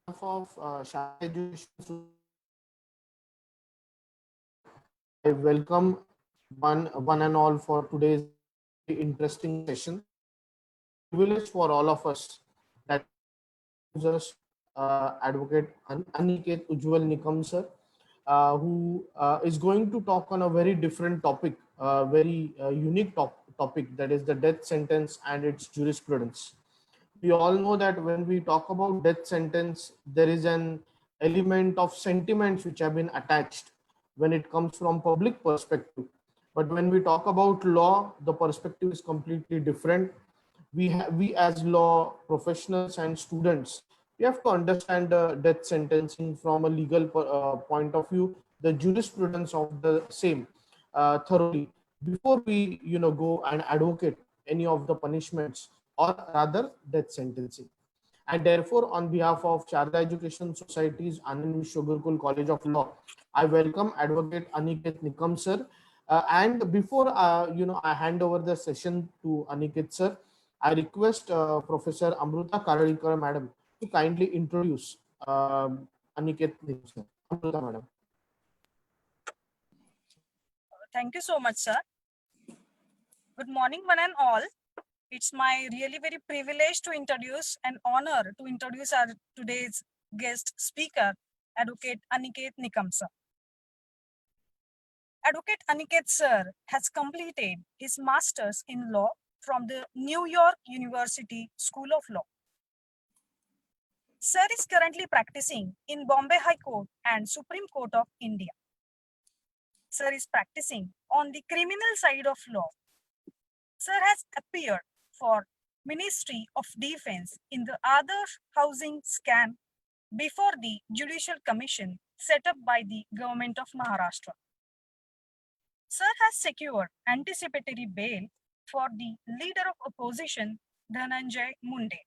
of Shah Education, I welcome one and all for today's very interesting session. It's a privilege for all of us that introduce us Advocate Aniket Ujwal Nikam sir, who is going to talk on a very different topic, very unique topic, that is the death sentence and its jurisprudence. We all know that when we talk about death sentence, there is an element of sentiments which have been attached when it comes from public perspective. But when we talk about law, the perspective is completely different. We as law professionals and students, we have to understand the death sentencing from a legal point of view, the jurisprudence of the same thoroughly before we go and advocate any of the punishments or rather death sentencing. And therefore, on behalf of Sharda Education Society's Anand Vishwa Gurukul College of Law, I welcome Advocate Aniket Nikam sir. And before I hand over the session to Aniket sir, I request Professor Amruta Karalkar madam to kindly introduce Aniket Nikam sir. Amruta madam. Thank you so much, sir. Good morning, one and all. It's my really very privilege to introduce and honor to introduce our today's guest speaker, Advocate Aniket Nikam sir. Advocate Aniket sir has completed his master's in law from the New York University School of Law. Sir is currently practicing in Bombay High Court and Supreme Court of India. Sir is practicing on the criminal side of law. Sir has appeared for Ministry of Defense in the Adarsh housing scam before the Judicial Commission set up by the government of Maharashtra. Sir has secured anticipatory bail for the leader of opposition, Dhananjay Munde.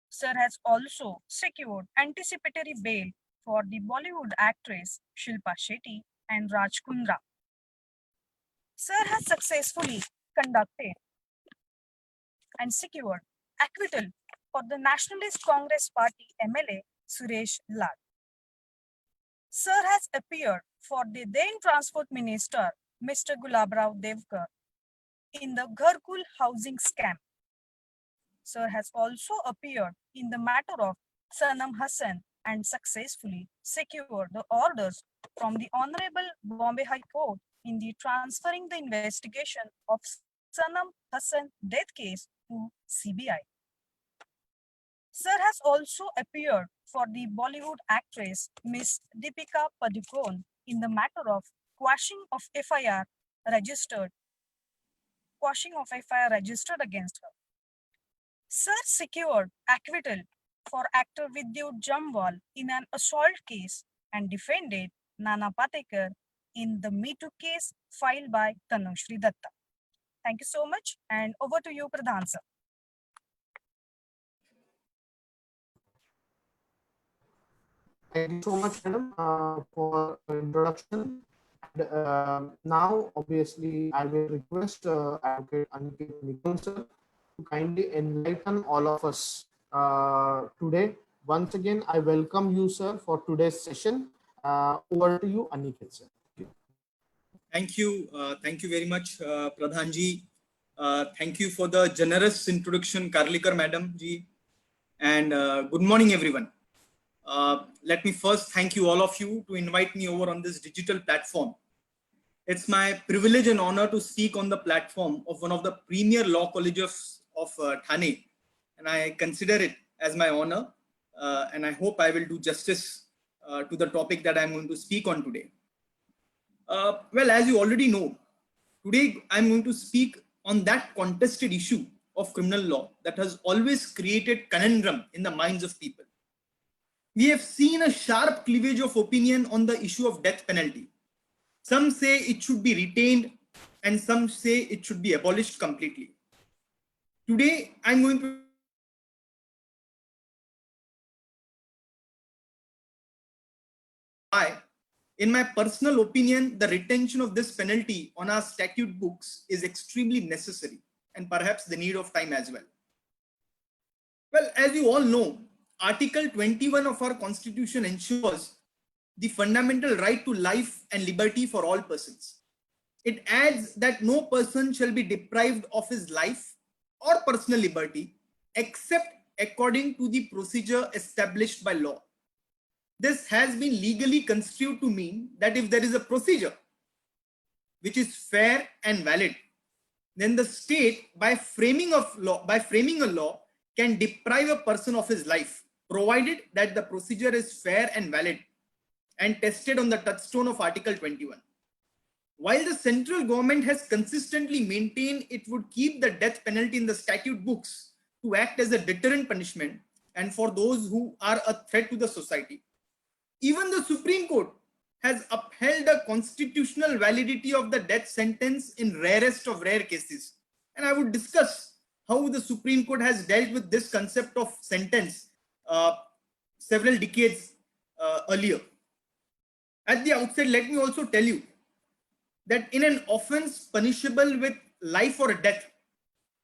Sir has also secured anticipatory bail for the Bollywood actress Shilpa Shetty and Raj Kundra. Sir has successfully conducted and secured acquittal for the Nationalist Congress Party MLA Suresh Lal. Sir has appeared for the then Transport Minister Mr. Gulabrao Devkar in the Gharkul housing scam. Sir has also appeared in the matter of Sanam Hassan and successfully secured the orders from the Honorable Bombay High Court in the transferring the investigation of Sanam Hassan death case to CBI. Sir has also appeared for the Bollywood actress Miss Deepika Padukone in the matter of quashing of FIR registered against her. Sir secured acquittal for actor Vidyut Jamwal in an assault case and defended Nana Patekar in the Me Too case filed by Tanushree Datta. Thank you so much, and over to you, Pradhan sir. Thank you so much, madam, for introduction. And now, obviously, I will request Advocate Aniket Nikam sir to kindly enlighten all of us today. Once again, I welcome you, sir, for today's session. Over to you, Aniket sir. Thank you. Thank you very much, Pradhanji. Thank you for the generous introduction, Karlikar Madam ji. And good morning, everyone. Let me first thank you, all of you, to invite me over on this digital platform. It's my privilege and honor to speak on the platform of one of the premier law colleges of Thane. And I consider it as my honor. And I hope I will do justice to the topic that I'm going to speak on today. Well, as you already know, today I'm going to speak on that contested issue of criminal law that has always created conundrum in the minds of people. We have seen a sharp cleavage of opinion on the issue of death penalty. Some say it should be retained and some say it should be abolished completely. Today, I'm going to why, in my personal opinion, the retention of this penalty on our statute books is extremely necessary and perhaps the need of time as well. Well, as you all know, Article 21 of our Constitution ensures the fundamental right to life and liberty for all persons. It adds that no person shall be deprived of his life or personal liberty except according to the procedure established by law. This has been legally construed to mean that if there is a procedure which is fair and valid, then the state, by framing a law, can deprive a person of his life, provided that the procedure is fair and valid and tested on the touchstone of Article 21. While the central government has consistently maintained it would keep the death penalty in the statute books to act as a deterrent punishment and for those who are a threat to the society, even the Supreme Court has upheld the constitutional validity of the death sentence in rarest of rare cases. And I would discuss how the Supreme Court has dealt with this concept of sentence several decades earlier. At the outset, let me also tell you that in an offense punishable with life or death,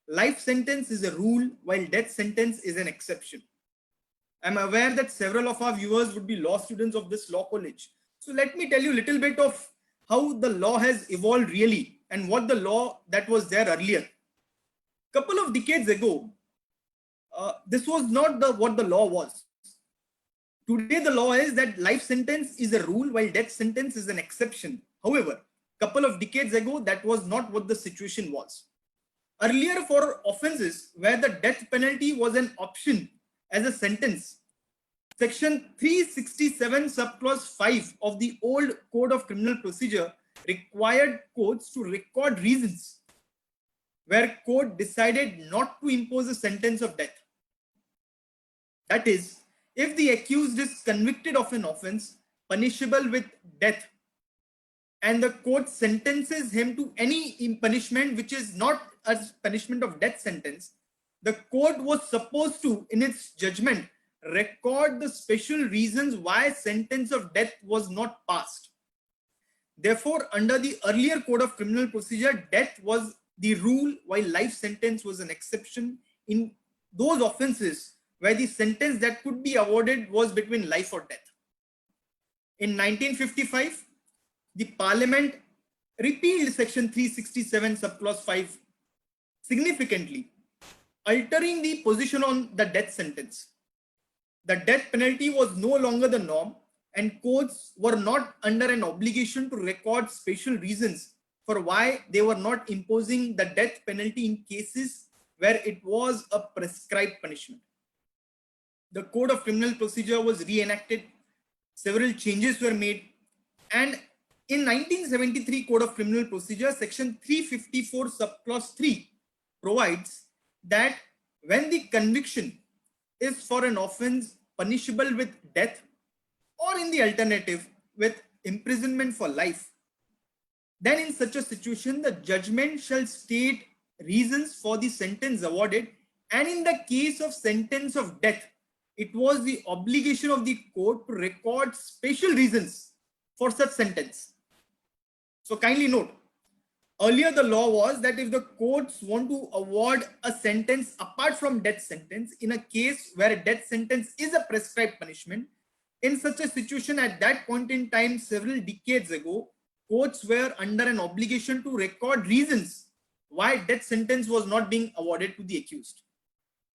life sentence is a rule while death sentence is an exception. I'm aware that several of our viewers would be law students of this law college. So let me tell you a little bit of how the law has evolved really and what the law that was there earlier. Couple of decades ago, this was not what the law was. Today, the law is that life sentence is a rule while death sentence is an exception. However, couple of decades ago, that was not what the situation was. Earlier, for offenses where the death penalty was an option as a sentence, Section 367 subclause 5 of the old Code of Criminal Procedure required courts to record reasons where court decided not to impose a sentence of death. That is, if the accused is convicted of an offense punishable with death and the court sentences him to any punishment which is not a punishment of death sentence, the court was supposed to, in its judgment, record the special reasons why sentence of death was not passed. Therefore, under the earlier Code of Criminal Procedure, death was the rule while life sentence was an exception in those offenses where the sentence that could be awarded was between life or death. In 1955, the Parliament repealed Section 367 subclause 5 significantly, altering the position on the death sentence. The death penalty was no longer the norm, and courts were not under an obligation to record special reasons for why they were not imposing the death penalty in cases where it was a prescribed punishment. The Code of Criminal Procedure was reenacted, several changes were made, and in 1973 Code of Criminal Procedure, Section 354 subclause 3 provides that when the conviction is for an offense punishable with death or in the alternative with imprisonment for life, then in such a situation the judgment shall state reasons for the sentence awarded, and in the case of sentence of death, it was the obligation of the court to record special reasons for such sentence. So kindly note, earlier the law was that if the courts want to award a sentence apart from death sentence in a case where a death sentence is a prescribed punishment, in such a situation at that point in time, several decades ago, courts were under an obligation to record reasons why death sentence was not being awarded to the accused.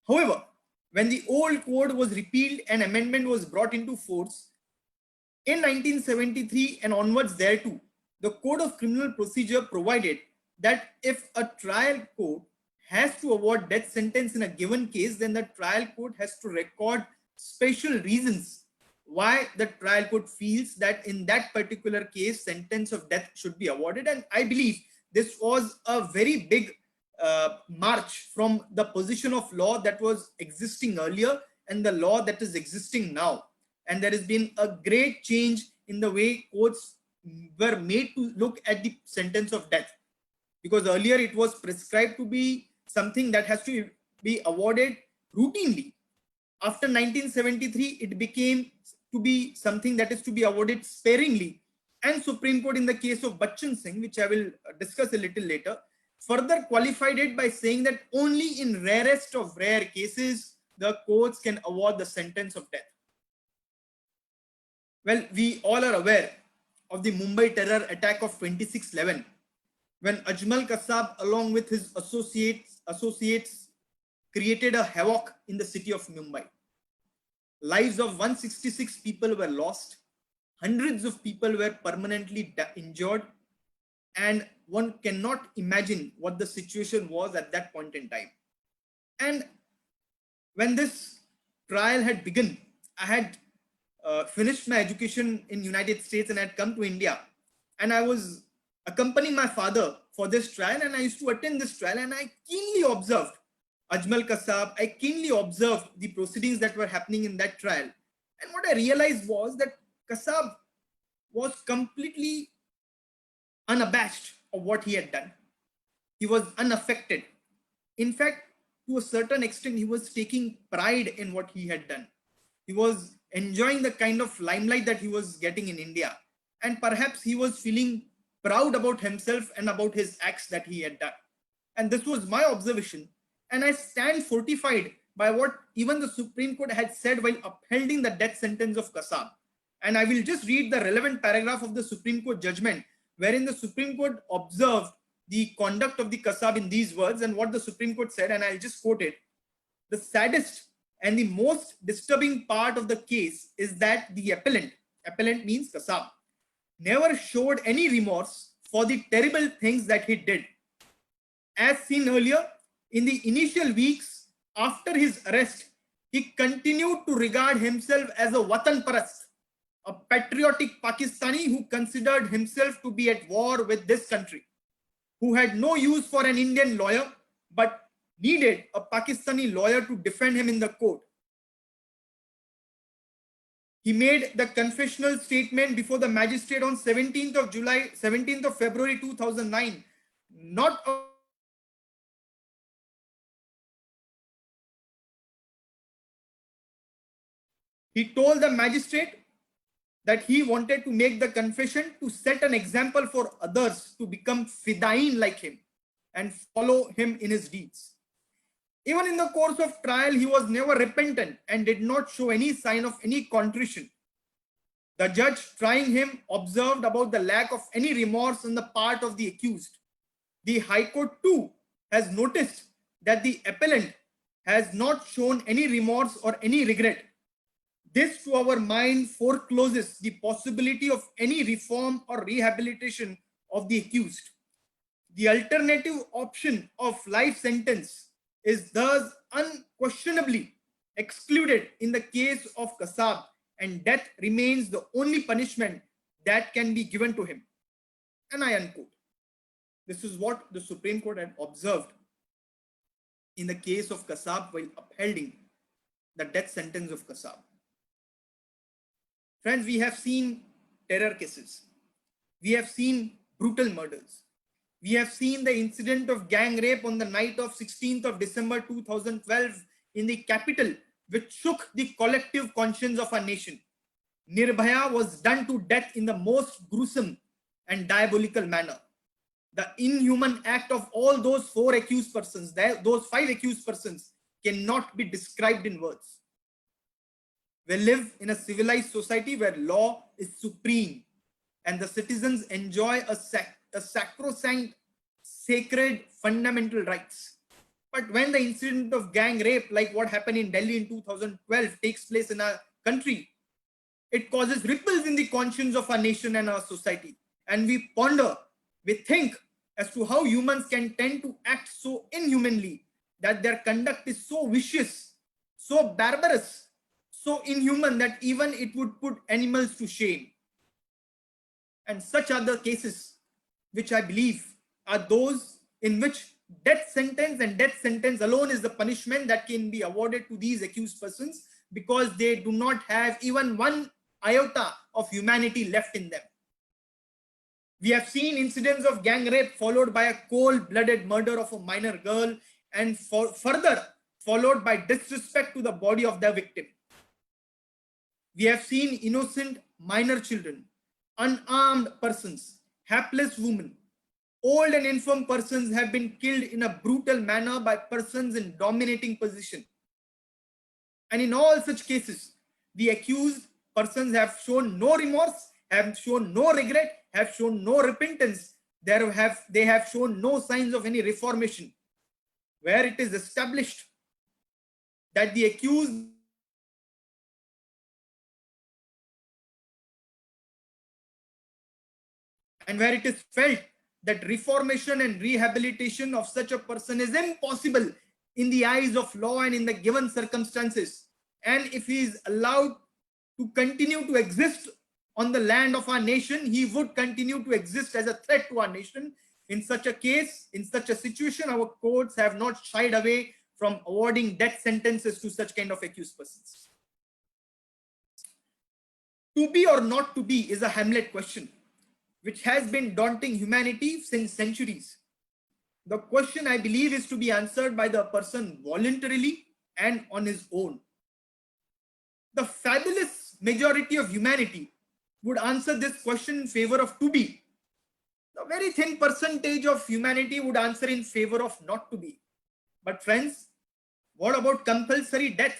However, when the old code was repealed and amendment was brought into force in 1973 and onwards thereto, the Code of Criminal Procedure provided that if a trial court has to award death sentence in a given case, then the trial court has to record special reasons why the trial court feels that in that particular case, sentence of death should be awarded. And I believe this was a very big march from the position of law that was existing earlier and the law that is existing now. And there has been a great change in the way courts were made to look at the sentence of death, because earlier it was prescribed to be something that has to be awarded routinely. After 1973, it became to be something that is to be awarded sparingly, and Supreme Court in the case of Bachchan Singh, which I will discuss a little later, further qualified it by saying that only in rarest of rare cases the courts can award the sentence of death. Well, we all are aware of the Mumbai terror attack of 26/11, when Ajmal Kasab, along with his associates created a havoc in the city of Mumbai. Lives of 166 people were lost, hundreds of people were permanently injured, and one cannot imagine what the situation was at that point in time. And when this trial had begun, I had finished my education in United States and had come to India, and I was accompanying my father for this trial, and I used to attend this trial, and I keenly observed Ajmal Kasab. I keenly observed the proceedings that were happening in that trial. And what I realized was that Kasab was completely unabashed of what he had done. He was unaffected. In fact, to a certain extent, he was taking pride in what he had done. He was enjoying the kind of limelight that he was getting in India. And perhaps he was feeling proud about himself and about his acts that he had done. And this was my observation. And I stand fortified by what even the Supreme Court had said while upholding the death sentence of Kasab. And I will just read the relevant paragraph of the Supreme Court judgment, wherein the Supreme Court observed the conduct of the Kasab in these words, and what the Supreme Court said, and I'll just quote it. The saddest and the most disturbing part of the case is that the appellant means Kasab, never showed any remorse for the terrible things that he did. As seen earlier, in the initial weeks after his arrest, he continued to regard himself as a Watan Parast, a patriotic Pakistani who considered himself to be at war with this country, who had no use for an Indian lawyer, but needed a Pakistani lawyer to defend him in the court. He made the confessional statement before the magistrate on 17th of February 2009. He told the magistrate that he wanted to make the confession to set an example for others to become fidain like him and follow him in his deeds. Even in the course of trial, he was never repentant and did not show any sign of any contrition. The judge trying him observed about the lack of any remorse on the part of the accused. The High Court too has noticed that the appellant has not shown any remorse or any regret. This, to our mind, forecloses the possibility of any reform or rehabilitation of the accused. The alternative option of life sentence is thus unquestionably excluded in the case of Kasab, and death remains the only punishment that can be given to him. And I unquote. This is what the Supreme Court had observed in the case of Kasab while upholding the death sentence of Kasab. Friends, we have seen terror cases. We have seen brutal murders. We have seen the incident of gang rape on the night of 16th of December 2012 in the capital, which shook the collective conscience of our nation. Nirbhaya was done to death in the most gruesome and diabolical manner. The inhuman act of all those those 5 accused persons cannot be described in words. We live in a civilized society where law is supreme and the citizens enjoy a sacrosanct, sacred, fundamental rights. But when the incident of gang rape, like what happened in Delhi in 2012, takes place in our country, it causes ripples in the conscience of our nation and our society. And we ponder, we think as to how humans can tend to act so inhumanly, that their conduct is so vicious, so barbarous, so inhuman that even it would put animals to shame. And such are the cases which I believe are those in which death sentence and death sentence alone is the punishment that can be awarded to these accused persons, because they do not have even one iota of humanity left in them. We have seen incidents of gang rape followed by a cold-blooded murder of a minor girl, and further followed by disrespect to the body of the victim. We have seen innocent minor children, unarmed persons, hapless women, old and infirm persons have been killed in a brutal manner by persons in dominating position. And in all such cases, the accused persons have shown no remorse, have shown no regret, have shown no repentance. They have shown no signs of any reformation. Where it is established that the accused and where it is felt that reformation and rehabilitation of such a person is impossible in the eyes of law and in the given circumstances, and if he is allowed to continue to exist on the land of our nation, he would continue to exist as a threat to our nation. In such a case, in such a situation, our courts have not shied away from awarding death sentences to such kind of accused persons. To be or not to be is a Hamlet question, which has been daunting humanity since centuries. The question, I believe, is to be answered by the person voluntarily and on his own. The fabulous majority of humanity would answer this question in favor of to be. The very thin percentage of humanity would answer in favor of not to be. But friends, what about compulsory death?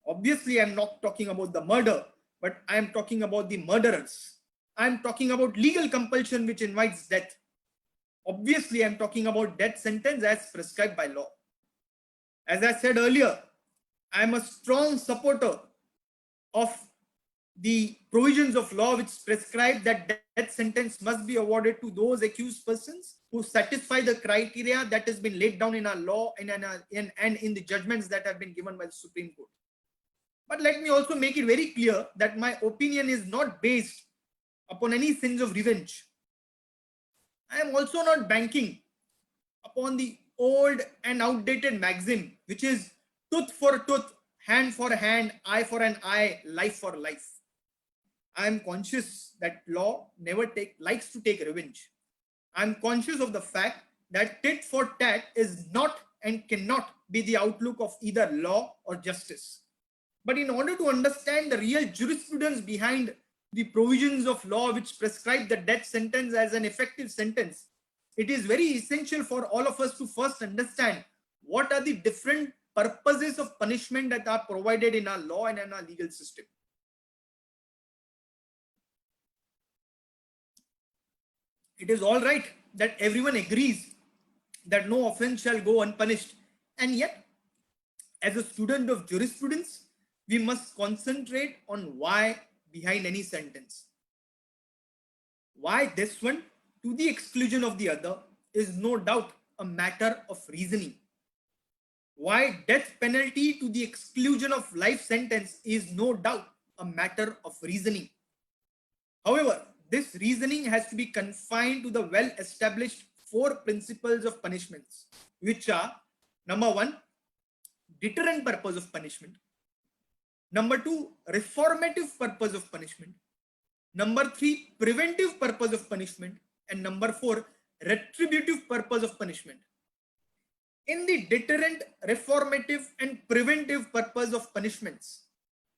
Obviously, I'm not talking about the murder, but I am talking about the murderers. I'm talking about legal compulsion which invites death. Obviously, I'm talking about death sentence as prescribed by law. As I said earlier, I'm a strong supporter of the provisions of law which prescribe that death sentence must be awarded to those accused persons who satisfy the criteria that has been laid down in our law and in the judgments that have been given by the Supreme Court. But let me also make it very clear that my opinion is not based upon any sense of revenge. I am also not banking upon the old and outdated maxim, which is tooth for tooth, hand for hand, eye for an eye, life for life. I am conscious that law never likes to take revenge. I am conscious of the fact that tit for tat is not and cannot be the outlook of either law or justice. But in order to understand the real jurisprudence behind the provisions of law which prescribe the death sentence as an effective sentence, it is very essential for all of us to first understand what are the different purposes of punishment that are provided in our law and in our legal system. It is all right that everyone agrees that no offense shall go unpunished, and yet, as a student of jurisprudence, we must concentrate on why behind any sentence. Why this one to the exclusion of the other is no doubt a matter of reasoning. Why death penalty to the exclusion of life sentence is no doubt a matter of reasoning. However, this reasoning has to be confined to the well-established 4 principles of punishments, which are: number 1, deterrent purpose of punishment; number 2, reformative purpose of punishment; number 3, preventive purpose of punishment; and number 4, retributive purpose of punishment. In the deterrent, reformative, and preventive purpose of punishments,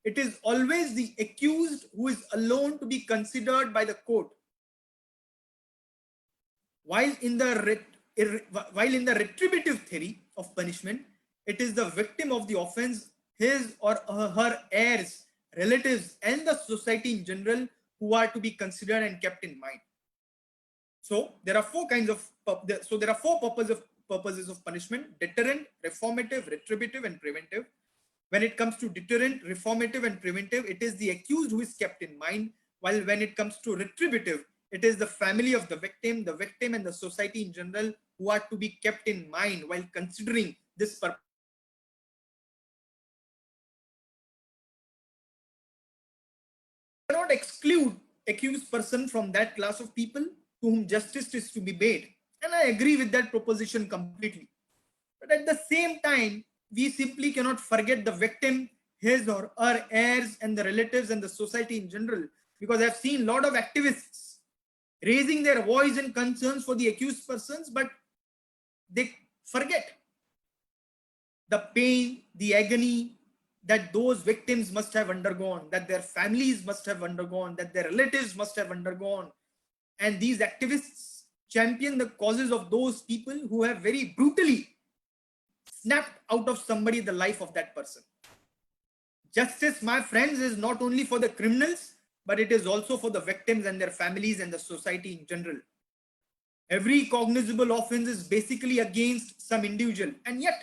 it is always the accused who is alone to be considered by the court. While in the retributive theory of punishment, it is the victim of the offense, his or her heirs, relatives, and the society in general who are to be considered and kept in mind. So there are 4 purposes of punishment: deterrent, reformative, retributive, and preventive. When it comes to deterrent, reformative, and preventive, it is the accused who is kept in mind, while when it comes to retributive, it is the family of the victim and the society in general who are to be kept in mind while considering this purpose. We cannot exclude accused person from that class of people to whom justice is to be made, and I agree with that proposition completely. But at the same time, we simply cannot forget the victim, his or her heirs, and the relatives and the society in general, because I've seen a lot of activists raising their voice and concerns for the accused persons, but they forget the pain, the agony that those victims must have undergone, that their families must have undergone, that their relatives must have undergone. And these activists champion the causes of those people who have very brutally snapped out of somebody the life of that person. Justice, my friends, is not only for the criminals, but it is also for the victims and their families and the society in general. Every cognizable offense is basically against some individual, and yet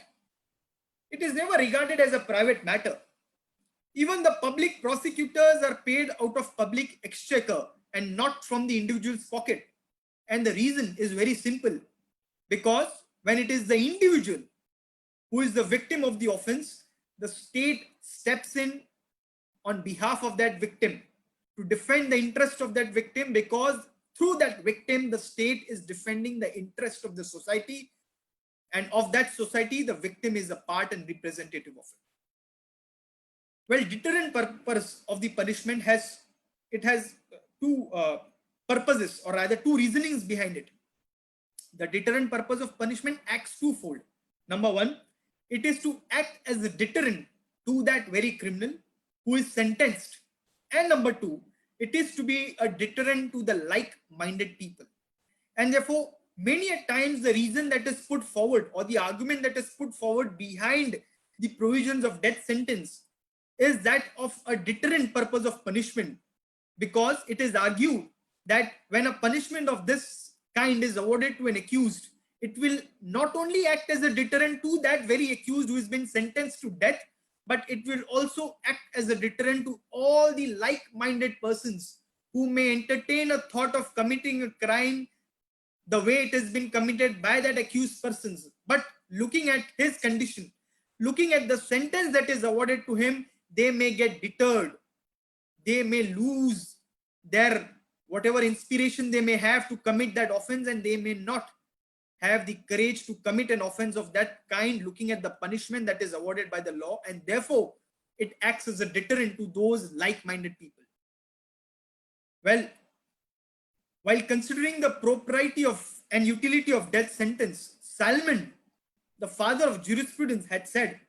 it is never regarded as a private matter. Even the public prosecutors are paid out of public exchequer and not from the individual's pocket. And the reason is very simple, because when it is the individual who is the victim of the offense, the state steps in on behalf of that victim to defend the interest of that victim, because through that victim, the state is defending the interest of the society, and of that society, the victim is a part and representative of it. Well, deterrent purpose of the punishment has two purposes, or rather two reasonings behind it. The deterrent purpose of punishment acts twofold. Number one, it is to act as a deterrent to that very criminal who is sentenced. And number two, it is to be a deterrent to the like-minded people. And therefore, many a times the reason that is put forward, or the argument that is put forward behind the provisions of death sentence, is that of a deterrent purpose of punishment, because it is argued that when a punishment of this kind is awarded to an accused, it will not only act as a deterrent to that very accused who has been sentenced to death, but it will also act as a deterrent to all the like-minded persons who may entertain a thought of committing a crime the way it has been committed by that accused persons. But looking at his condition, looking at the sentence that is awarded to him, they may get deterred. They may lose their whatever inspiration they may have to commit that offense, and they may not have the courage to commit an offense of that kind, looking at the punishment that is awarded by the law, and therefore it acts as a deterrent to those like-minded people. Well, while considering the propriety of and utility of death sentence, Salmon, the father of jurisprudence, had said,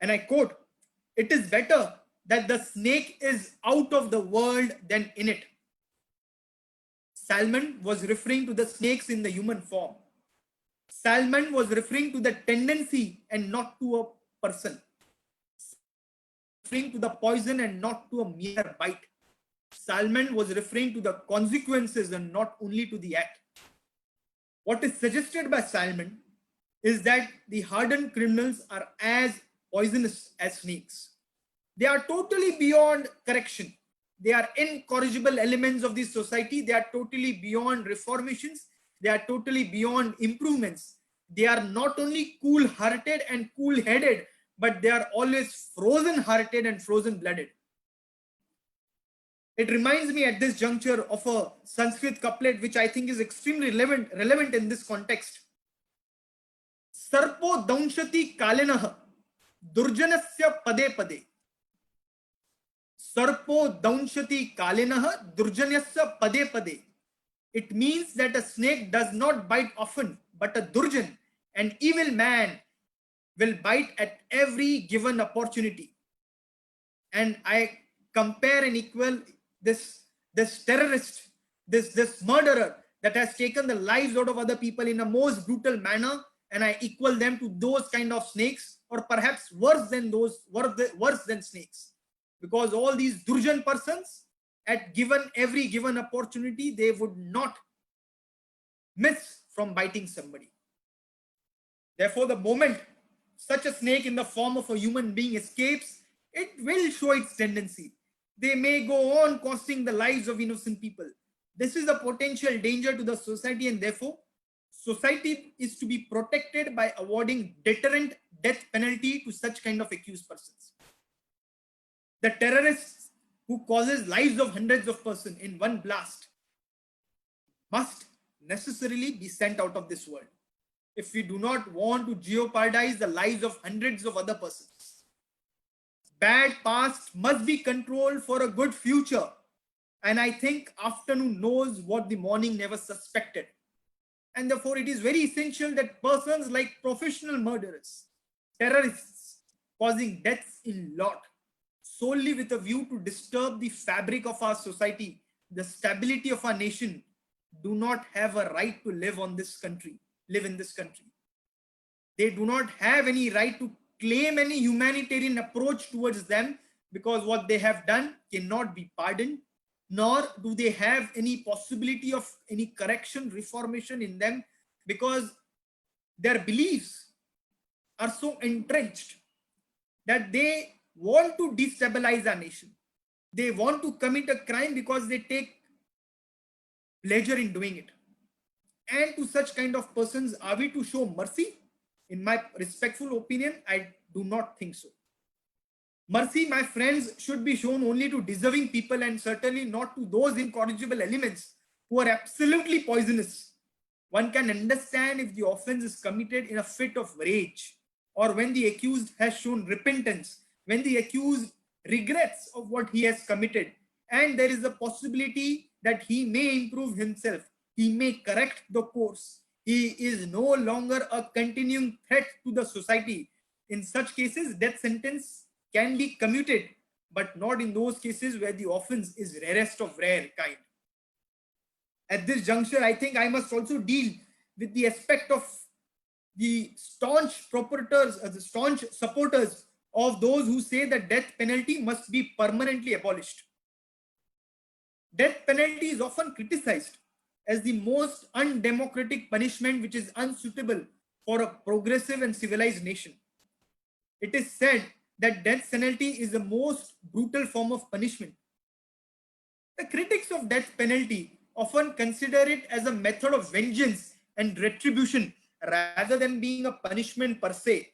and I quote, "It is better that the snake is out of the world than in it." Salmon was referring to the snakes in the human form. Salmon was referring to the tendency and not to a person. Referring to the poison and not to a mere bite. Salmon was referring to the consequences and not only to the act. What is suggested by Salmon is that the hardened criminals are as poisonous as snakes. They are totally beyond correction. They are incorrigible elements of the society. They are totally beyond reformations. They are totally beyond improvements. They are not only cool-hearted and cool-headed, but they are always frozen-hearted and frozen-blooded. It reminds me at this juncture of a Sanskrit couplet which I think is extremely relevant in this context. Sarpo daunshati kalinah durjanasya pade pade. Sarpo daunshati kalinah durjanasya pade pade. It means that a snake does not bite often, but a durjan, an evil man, will bite at every given opportunity. And I compare and equal this terrorist, this murderer that has taken the lives out of other people in a most brutal manner, and I equal them to those kind of snakes, or perhaps worse than snakes, because all these durjan persons, at every given opportunity, they would not miss from biting somebody. Therefore, the moment such a snake in the form of a human being escapes, it will show its tendency. They may go on costing the lives of innocent people. This is a potential danger to the society, and therefore, society is to be protected by awarding deterrent death penalty to such kind of accused persons. The terrorists who causes lives of hundreds of persons in one blast must necessarily be sent out of this world if we do not want to jeopardize the lives of hundreds of other persons. Bad past must be controlled for a good future. And I think afternoon knows what the morning never suspected. And therefore, it is very essential that persons like professional murderers, terrorists, causing deaths in lot, solely with a view to disturb the fabric of our society, the stability of our nation, do not have a right to live in this country. They do not have any right to claim any humanitarian approach towards them, because what they have done cannot be pardoned, nor do they have any possibility of any correction, reformation in them, because their beliefs are so entrenched that they want to destabilize our nation. They want to commit a crime because they take pleasure in doing it. And to such kind of persons, are we to show mercy? In my respectful opinion, I do not think so. Mercy, my friends, should be shown only to deserving people and certainly not to those incorrigible elements who are absolutely poisonous. One can understand if the offense is committed in a fit of rage, or when the accused has shown repentance, when the accused regrets of what he has committed, and there is a possibility that he may improve himself, he may correct the course, he is no longer a continuing threat to the society. In such cases, death sentence can be commuted, but not in those cases where the offense is rarest of rare kind. At this juncture, I think I must also deal with the aspect of the staunch proprietors, the staunch supporters of those who say that death penalty must be permanently abolished. Death penalty is often criticized as the most undemocratic punishment which is unsuitable for a progressive and civilized nation. It is said that death penalty is the most brutal form of punishment. The critics of death penalty often consider it as a method of vengeance and retribution rather than being a punishment per se.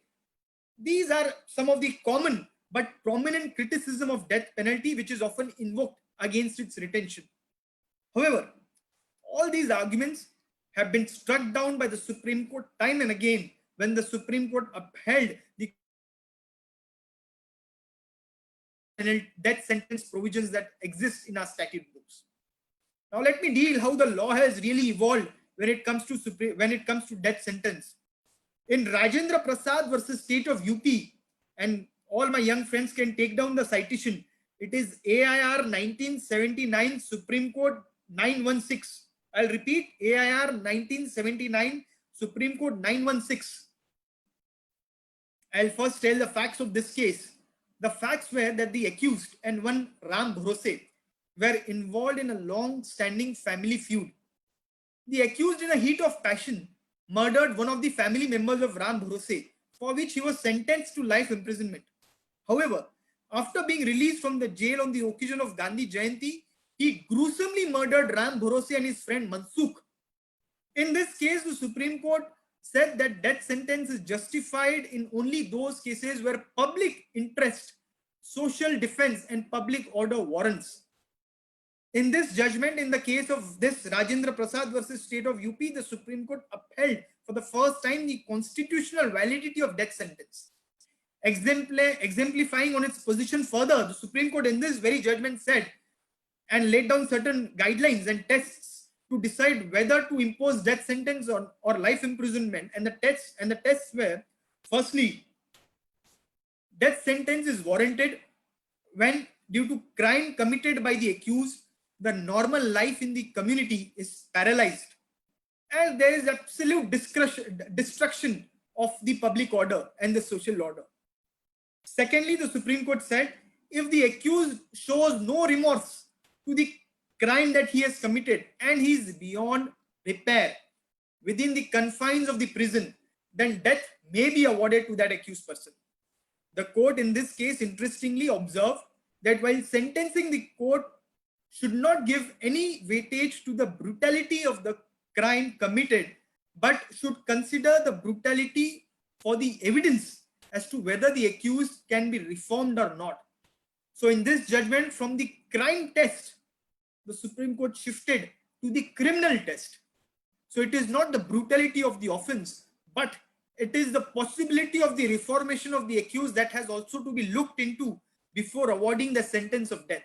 These are some of the common but prominent criticism of death penalty which is often invoked against its retention. However, all these arguments have been struck down by the Supreme Court time and again when the Supreme Court upheld the death sentence provisions that exist in our statute books. Now let me deal how the law has really evolved when it comes to death sentence. In Rajendra Prasad versus State of UP, and all my young friends can take down the citation, it is AIR 1979 Supreme Court 916. I'll repeat, AIR 1979 Supreme Court 916. I'll first tell the facts of this case. The facts were that the accused and one Ram Bhorose were involved in a long-standing family feud. The accused, in a heat of passion, murdered one of the family members of Ram Bhorose, for which he was sentenced to life imprisonment. However, after being released from the jail on the occasion of Gandhi Jayanti, he gruesomely murdered Ram Bhorose and his friend Mansukh. In this case, the Supreme Court said that death sentence is justified in only those cases where public interest, social defense, and public order warrants. In this judgment, in the case of this Rajendra Prasad versus State of UP, the Supreme Court upheld for the first time the constitutional validity of death sentence. Exemplifying on its position further, the Supreme Court in this very judgment said and laid down certain guidelines and tests to decide whether to impose death sentence or life imprisonment. And the tests were, firstly, death sentence is warranted when, due to crime committed by the accused, the normal life in the community is paralyzed and there is absolute destruction of the public order and the social order. Secondly, the Supreme Court said if the accused shows no remorse to the crime that he has committed and he is beyond repair within the confines of the prison, then death may be awarded to that accused person. The court in this case interestingly observed that while sentencing, the court should not give any weightage to the brutality of the crime committed, but should consider the brutality for the evidence as to whether the accused can be reformed or not. So in this judgment, from the crime test, the Supreme Court shifted to the criminal test. So it is not the brutality of the offense, but it is the possibility of the reformation of the accused that has also to be looked into before awarding the sentence of death.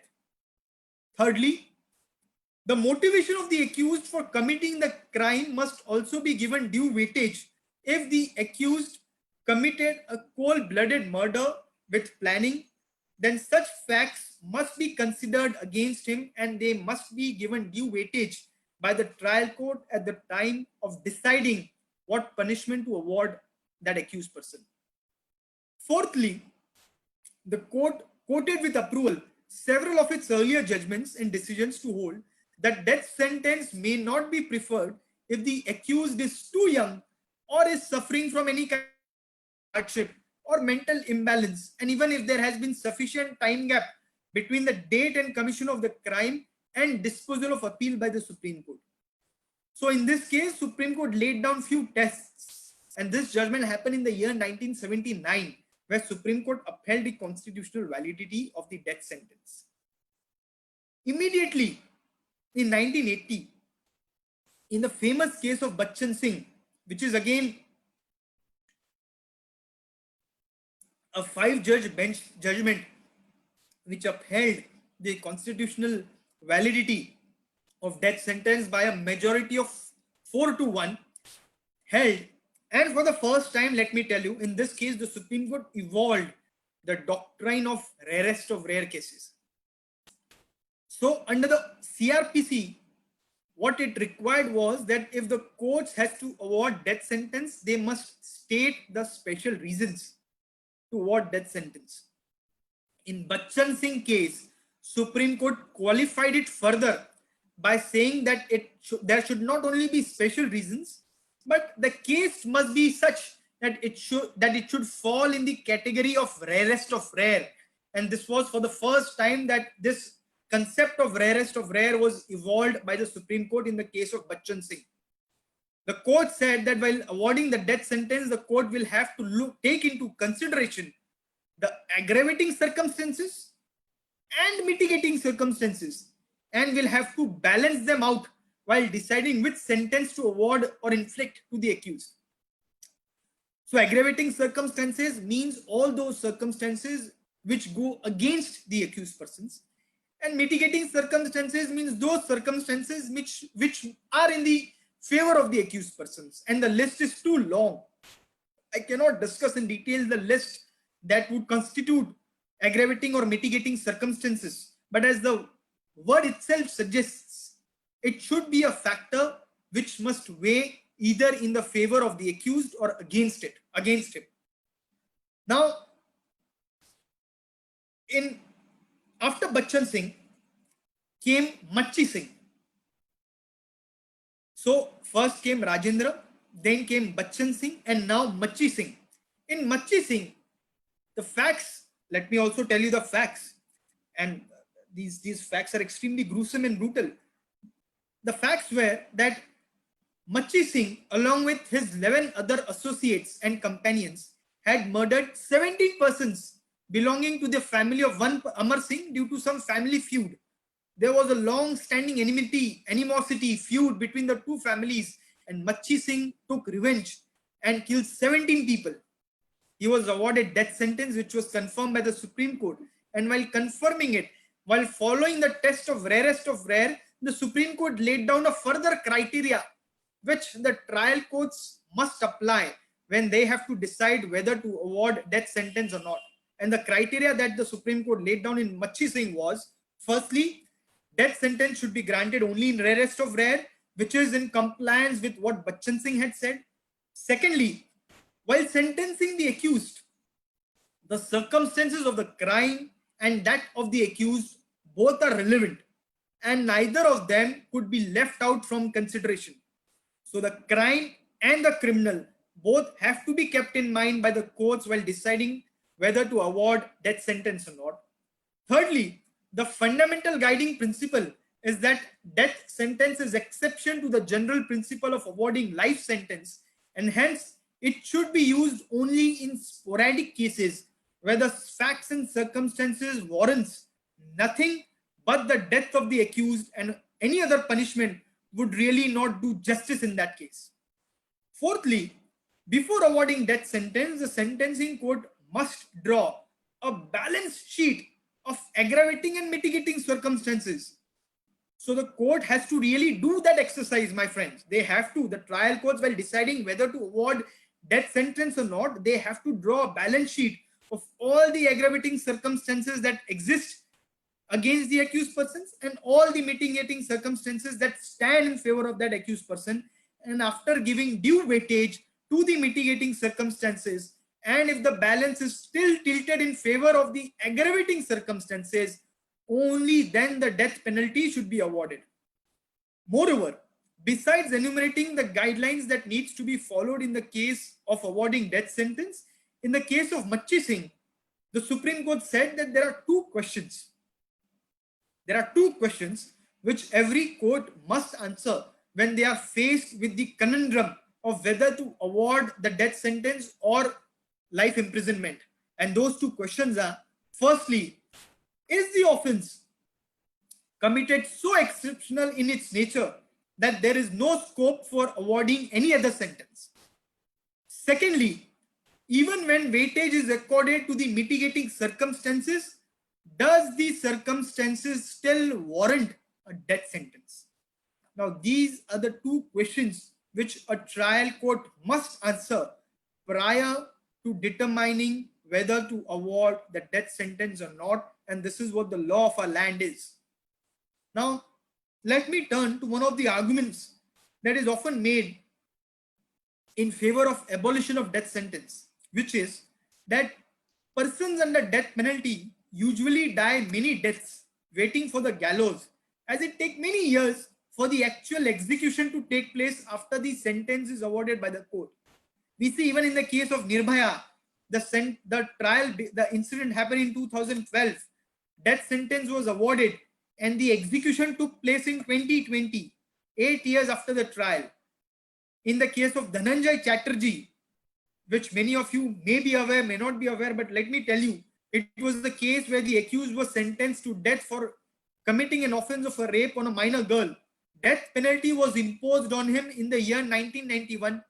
Thirdly, the motivation of the accused for committing the crime must also be given due weightage if the accused committed a cold-blooded murder with planning, then such facts must be considered against him and they must be given due weightage by the trial court at the time of deciding what punishment to award that accused person. Fourthly, the court quoted with approval several of its earlier judgments and decisions to hold that death sentence may not be preferred if the accused is too young or is suffering from any kind of hardship or mental imbalance, and even if there has been sufficient time gap between the date and commission of the crime and disposal of appeal by the Supreme Court. So in this case, Supreme Court laid down few tests, and this judgment happened in the year 1979, where Supreme Court upheld the constitutional validity of the death sentence. Immediately in 1980, in the famous case of Bachchan Singh, which is again a 5-judge bench judgment which upheld the constitutional validity of death sentence by a majority of 4-1, held. And for the first time, let me tell you, in this case, the Supreme Court evolved the doctrine of rarest of rare cases. So under the CRPC, what it required was that if the courts has to award death sentence, they must state the special reasons to award death sentence. In Bachchan Singh case, Supreme Court qualified it further by saying that there should not only be special reasons, but the case must be such that it should fall in the category of rarest of rare. And this was for the first time that this concept of rarest of rare was evolved by the Supreme Court in the case of Bachchan Singh. The court said that while awarding the death sentence, the court will have to take into consideration the aggravating circumstances and mitigating circumstances, and will have to balance them out while deciding which sentence to award or inflict to the accused. So aggravating circumstances means all those circumstances which go against the accused persons, and mitigating circumstances means those circumstances which are in the favor of the accused persons. And the list is too long. I cannot discuss in detail the list that would constitute aggravating or mitigating circumstances, but as the word itself suggests, it should be a factor which must weigh either in the favor of the accused or against him. Now, after Bachchan Singh came Machi Singh. So first came Rajendra, then came Bachchan Singh, and now Machi Singh. In Machi Singh, the facts, let me also tell you the facts, and these facts are extremely gruesome and brutal. The facts were that Machi Singh, along with his 11 other associates and companions, had murdered 17 persons belonging to the family of one Amar Singh due to some family feud. There was a long-standing animosity, feud between the two families, and Machi Singh took revenge and killed 17 people. He was awarded death sentence, which was confirmed by the Supreme Court. And while confirming it, while following the test of rarest of rare, the Supreme Court laid down a further criteria which the trial courts must apply when they have to decide whether to award death sentence or not. And the criteria that the Supreme Court laid down in Machi Singh was, firstly, death sentence should be granted only in rarest of rare, which is in compliance with what Bachchan Singh had said. Secondly, while sentencing the accused, the circumstances of the crime and that of the accused both are relevant, and neither of them could be left out from consideration. So the crime and the criminal both have to be kept in mind by the courts while deciding whether to award death sentence or not. Thirdly, the fundamental guiding principle is that death sentence is exception to the general principle of awarding life sentence, and hence it should be used only in sporadic cases where the facts and circumstances warrants nothing but the death of the accused, and any other punishment would really not do justice in that case. Fourthly, before awarding death sentence, the sentencing court must draw a balance sheet of aggravating and mitigating circumstances. So the court has to really do that exercise, my friends. They have to, the trial courts, while deciding whether to award death sentence or not, they have to draw a balance sheet of all the aggravating circumstances that exist against the accused persons and all the mitigating circumstances that stand in favor of that accused person. And after giving due weightage to the mitigating circumstances and if the balance is still tilted in favor of the aggravating circumstances, only then the death penalty should be awarded. Moreover, besides enumerating the guidelines that needs to be followed in the case of awarding death sentence, in the case of Machi Singh, the Supreme Court said that there are two questions. There are two questions which every court must answer when they are faced with the conundrum of whether to award the death sentence or life imprisonment. And those two questions are, firstly, is the offense committed so exceptional in its nature that there is no scope for awarding any other sentence? Secondly, even when weightage is accorded to the mitigating circumstances, does the circumstances still warrant a death sentence? Now, these are the two questions which a trial court must answer prior to determining whether to award the death sentence or not. And this is what the law of our land is. Now, let me turn to one of the arguments that is often made in favor of abolition of death sentence, which is that persons under death penalty usually die many deaths waiting for the gallows, as it takes many years for the actual execution to take place after the sentence is awarded by the court. We see even in the case of Nirbhaya, the incident happened in 2012. Death sentence was awarded and the execution took place in 2020, 8 years after the trial. In the case of Dhananjay Chatterjee, which many of you may be aware, may not be aware, but let me tell you, it was the case where the accused was sentenced to death for committing an offense of a rape on a minor girl. Death penalty was imposed on him in the year 1991,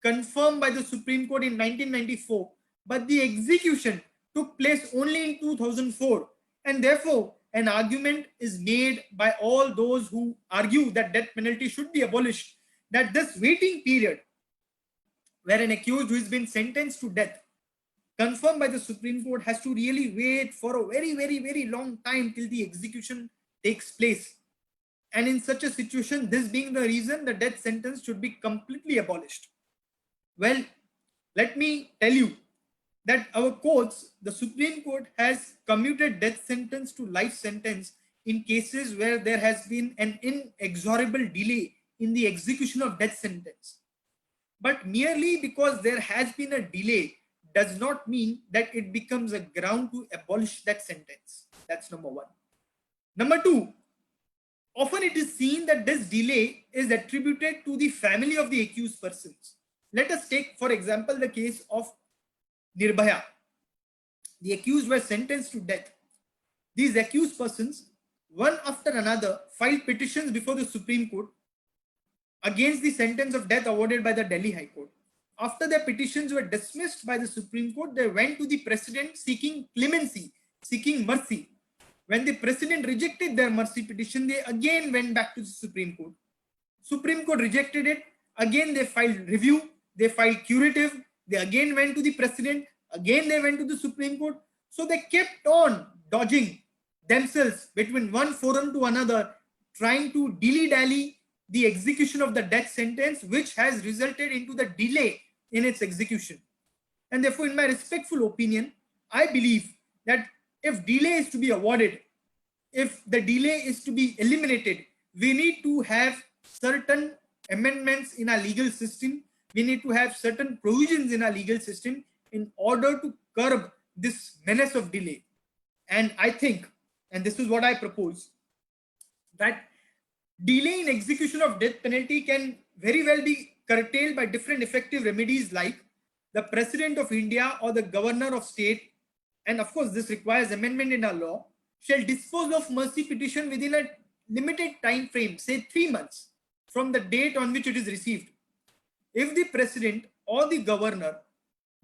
confirmed by the Supreme Court in 1994, but the execution took place only in 2004, and therefore an argument is made by all those who argue that death penalty should be abolished, that this waiting period where an accused who has been sentenced to death, confirmed by the Supreme Court, has to really wait for a very, very, very long time till the execution takes place. And in such a situation, this being the reason, the death sentence should be completely abolished. Well, let me tell you that our courts, the Supreme Court, has commuted death sentence to life sentence in cases where there has been an inexorable delay in the execution of death sentence. But merely because there has been a delay does not mean that it becomes a ground to abolish that sentence. That's number one. Number two, often it is seen that this delay is attributed to the family of the accused persons. Let us take, for example, the case of Nirbhaya. The accused were sentenced to death. These accused persons, one after another, filed petitions before the Supreme Court against the sentence of death awarded by the Delhi High Court. After their petitions were dismissed by the Supreme Court, they went to the President seeking clemency, seeking mercy. When the President rejected their mercy petition, they again went back to the Supreme Court. Supreme Court rejected it. Again, they filed review. They filed curative. They again went to the President. Again, they went to the Supreme Court. So they kept on dodging themselves between one forum to another, trying to dilly-dally the execution of the death sentence, which has resulted into the delay in its execution. And therefore, in my respectful opinion, I believe that if delay is to be awarded, if the delay is to be eliminated, we need to have certain amendments in our legal system. We need to have certain provisions in our legal system in order to curb this menace of delay. And I think, and this is what I propose, that delay in execution of death penalty can very well be curtailed by different effective remedies like the President of India or the Governor of State, and of course this requires amendment in our law, shall dispose of mercy petition within a limited time frame, say 3 months, from the date on which it is received. If the President or the Governor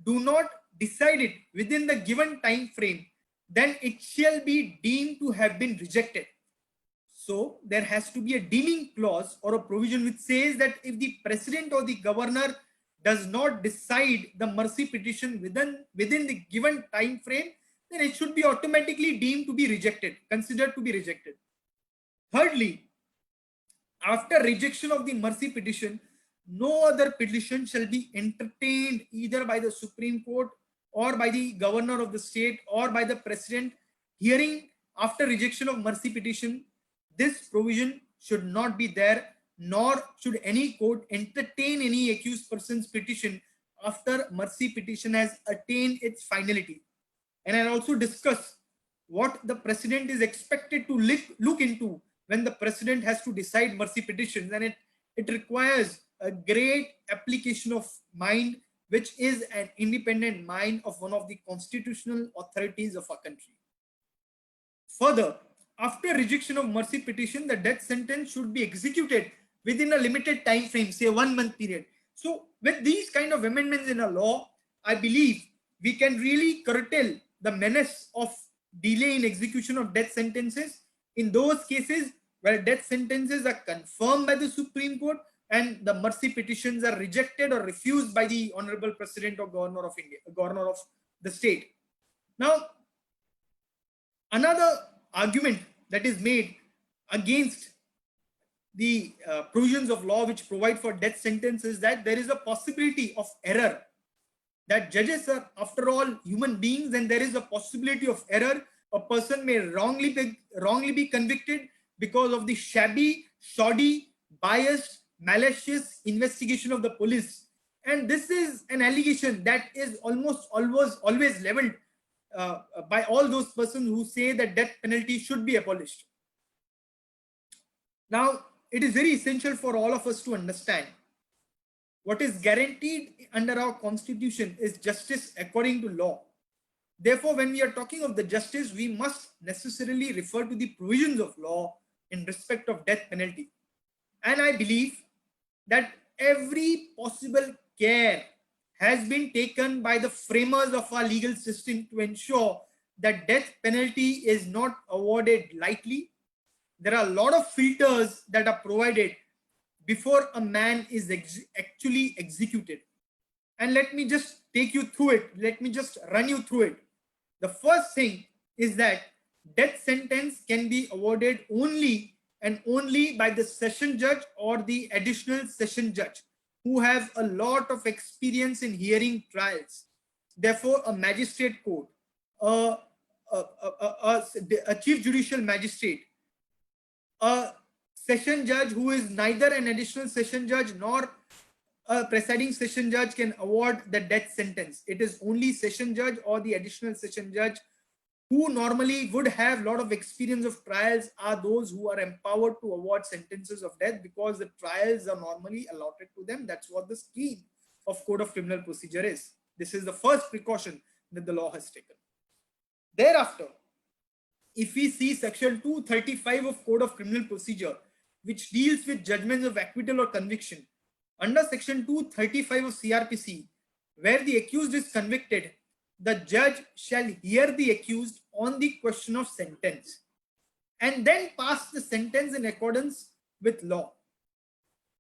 do not decide it within the given time frame, then it shall be deemed to have been rejected. So there has to be a deeming clause or a provision which says that if the President or the Governor does not decide the mercy petition within the given time frame, then it should be automatically deemed to be rejected, considered to be rejected. Thirdly, after rejection of the mercy petition, no other petition shall be entertained either by the Supreme Court or by the governor of the state or by the president hearing after rejection of mercy petition, this provision should not be there, nor should any court entertain any accused person's petition after mercy petition has attained its finality. And I'll also discuss what the president is expected to look into when the president has to decide mercy petitions, and it requires a great application of mind, which is an independent mind of one of the constitutional authorities of our country. Further, after rejection of mercy petition, the death sentence should be executed within a limited time frame, say 1 month period. So with these kind of amendments in a law, I believe we can really curtail the menace of delay in execution of death sentences in those cases where death sentences are confirmed by the Supreme Court and the mercy petitions are rejected or refused by the Honorable President or Governor of India, Governor of the state. Now, another argument that is made against the provisions of law which provide for death sentence is that there is a possibility of error, that judges are after all human beings and there is a possibility of error. A person may wrongly be convicted because of the shabby, shoddy, biased, malicious investigation of the police. And this is an allegation that is almost always leveled by all those persons who say that death penalty should be abolished. Now, it is very essential for all of us to understand what is guaranteed under our constitution is justice according to law. Therefore, when we are talking of the justice, we must necessarily refer to the provisions of law in respect of death penalty. And I believe that every possible care has been taken by the framers of our legal system to ensure that death penalty is not awarded lightly. There are a lot of filters that are provided before a man is actually executed. And let me just take you through it. Let me just run you through it. The first thing is that death sentence can be awarded only and only by the session judge or the additional session judge who have a lot of experience in hearing trials. Therefore, a magistrate court, a chief judicial magistrate, a session judge who is neither an additional session judge nor a presiding session judge can award the death sentence. It is only session judge or the additional session judge who normally would have a lot of experience of trials are those who are empowered to award sentences of death because the trials are normally allotted to them. That's what the scheme of Code of Criminal Procedure is. This is the first precaution that the law has taken. Thereafter, if we see section 235 of Code of Criminal Procedure, which deals with judgments of acquittal or conviction, under section 235 of CRPC, where the accused is convicted, the judge shall hear the accused on the question of sentence and then pass the sentence in accordance with law.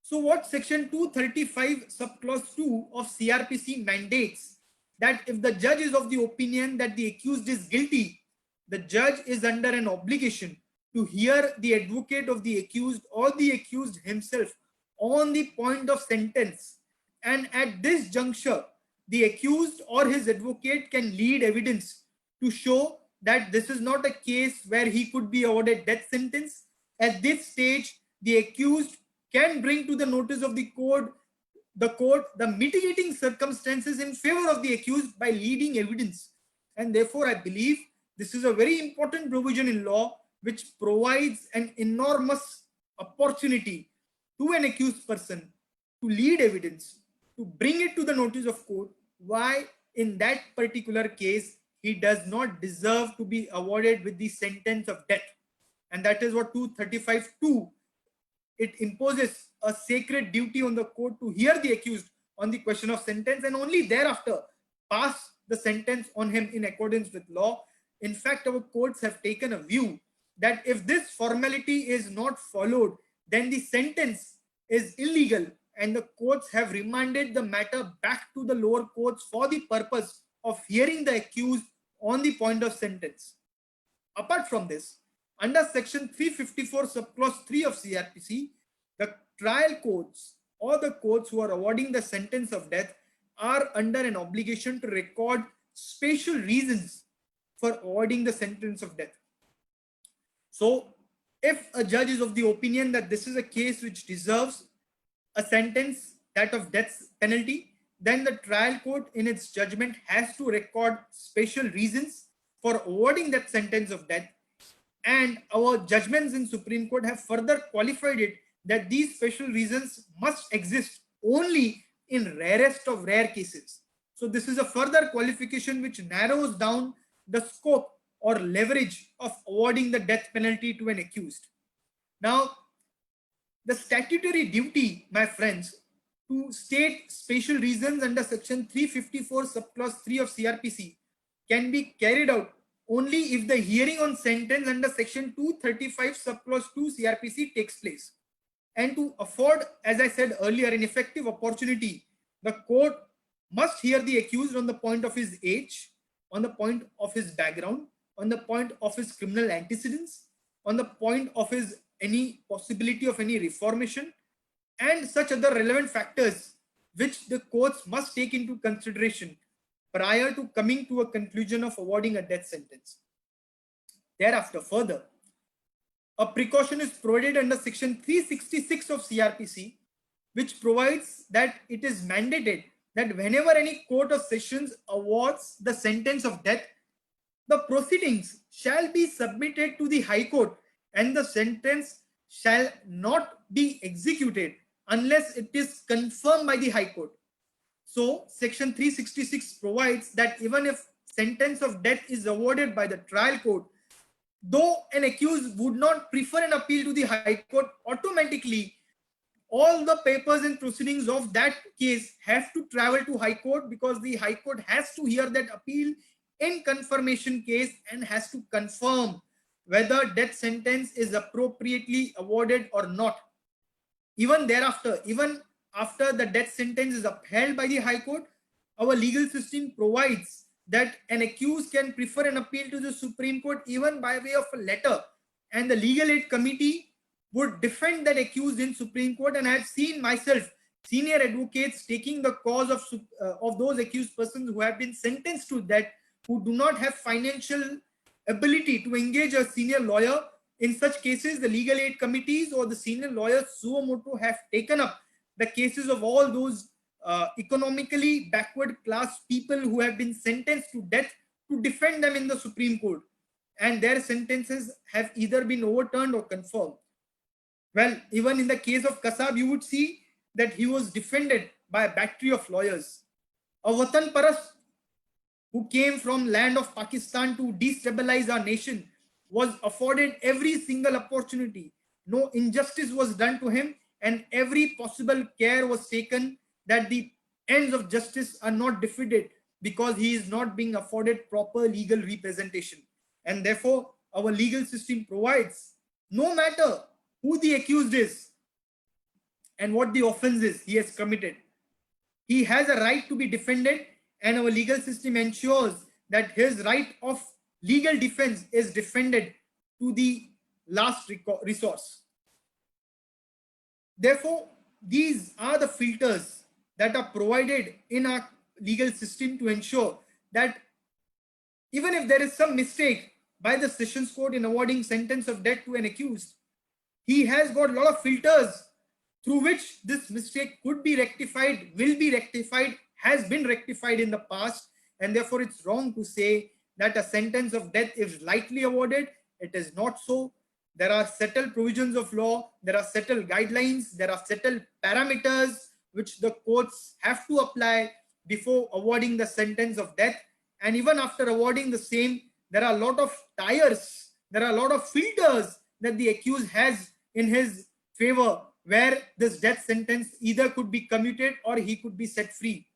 So what section 235 subclause 2 of CRPC mandates that if the judge is of the opinion that the accused is guilty, the judge is under an obligation to hear the advocate of the accused or the accused himself on the point of sentence. And at this juncture, the accused or his advocate can lead evidence to show that this is not a case where he could be awarded death sentence. At this stage, the accused can bring to the notice of the court the mitigating circumstances in favor of the accused by leading evidence. And therefore, I believe this is a very important provision in law which provides an enormous opportunity to an accused person to lead evidence, to bring it to the notice of court, why in that particular case he does not deserve to be awarded with the sentence of death. And that is what 235(2), it imposes a sacred duty on the court to hear the accused on the question of sentence and only thereafter pass the sentence on him in accordance with law. In fact, our courts have taken a view that if this formality is not followed, then the sentence is illegal, and the courts have remanded the matter back to the lower courts for the purpose of hearing the accused on the point of sentence. Apart from this, under section 354 subclause 3 of CRPC, the trial courts or the courts who are awarding the sentence of death are under an obligation to record special reasons for awarding the sentence of death. So if a judge is of the opinion that this is a case which deserves a sentence, that of death penalty, then the trial court in its judgment has to record special reasons for awarding that sentence of death. And our judgments in Supreme Court have further qualified it that these special reasons must exist only in rarest of rare cases. So this is a further qualification which narrows down the scope or leverage of awarding the death penalty to an accused. Now, the statutory duty, my friends, to state special reasons under section 354 subclause 3 of CRPC can be carried out only if the hearing on sentence under section 235 subclause 2 CRPC takes place. And to afford, as I said earlier, an effective opportunity, the court must hear the accused on the point of his age, on the point of his background, on the point of his criminal antecedents, on the point of his any possibility of any reformation, and such other relevant factors which the courts must take into consideration prior to coming to a conclusion of awarding a death sentence. Thereafter, further, a precaution is provided under section 366 of CRPC, which provides that it is mandated that whenever any court of sessions awards the sentence of death, the proceedings shall be submitted to the High Court and the sentence shall not be executed unless it is confirmed by the High Court. So section 366 provides that even if sentence of death is awarded by the trial court, though an accused would not prefer an appeal to the High Court, automatically all the papers and proceedings of that case have to travel to High Court, because the High Court has to hear that appeal in confirmation case and has to confirm whether death sentence is appropriately awarded or not. Even thereafter, even after the death sentence is upheld by the High Court, our legal system provides that an accused can prefer an appeal to the Supreme Court even by way of a letter, and the legal aid committee would defend that accused in Supreme Court. And I have seen myself senior advocates taking the cause of those accused persons who have been sentenced to death, who do not have financial ability to engage a senior lawyer. In such cases, the legal aid committees or the senior lawyers suo motu have taken up the cases of all those economically backward class people who have been sentenced to death to defend them in the Supreme Court, and their sentences have either been overturned or confirmed. Well, even in the case of Kasab, you would see that he was defended by a battery of lawyers. A Watan Parast who came from land of Pakistan to destabilize our nation was afforded every single opportunity. No injustice was done to him, and every possible care was taken that the ends of justice are not defeated, because he is not being afforded proper legal representation. And therefore, our legal system provides, no matter who the accused is and what the offense is he has committed, he has a right to be defended, and our legal system ensures that his right of legal defense is defended to the last resource. Therefore, these are the filters that are provided in our legal system to ensure that even if there is some mistake by the Sessions Court in awarding sentence of death to an accused, he has got a lot of filters through which this mistake could be rectified, will be rectified, has been rectified in the past, and therefore it's wrong to say that a sentence of death is lightly awarded. It is not so. There are settled provisions of law, there are settled guidelines, there are settled parameters which the courts have to apply before awarding the sentence of death. And even after awarding the same, there are a lot of tires, there are a lot of filters that the accused has in his favor, where this death sentence either could be commuted or he could be set free.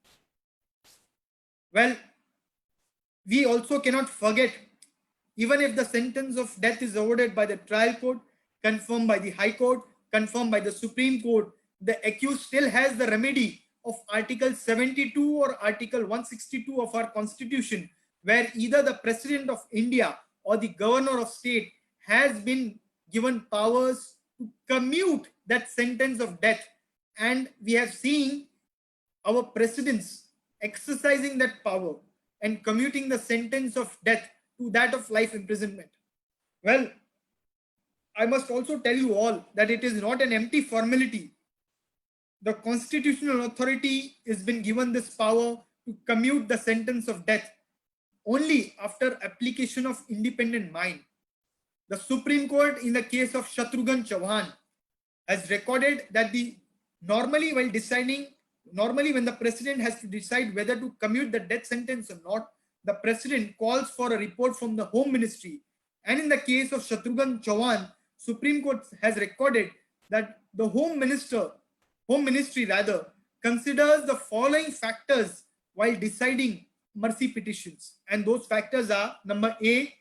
Well, we also cannot forget, even if the sentence of death is awarded by the trial court, confirmed by the High Court, confirmed by the Supreme Court, the accused still has the remedy of Article 72 or Article 162 of our Constitution, where either the President of India or the Governor of State has been given powers to commute that sentence of death. And we have seen our presidents exercising that power. and commuting the sentence of death to that of life imprisonment. Well, I must also tell you all that it is not an empty formality. The constitutional authority has been given this power to commute the sentence of death only after application of independent mind. The Supreme Court in the case of Shatrughan Chauhan has recorded that normally when the president has to decide whether to commute the death sentence or not, the president calls for a report from the Home Ministry. And in the case of Shatrughan Chauhan, Supreme Court has recorded that the Home Ministry considers the following factors while deciding mercy petitions. And those factors are: number A,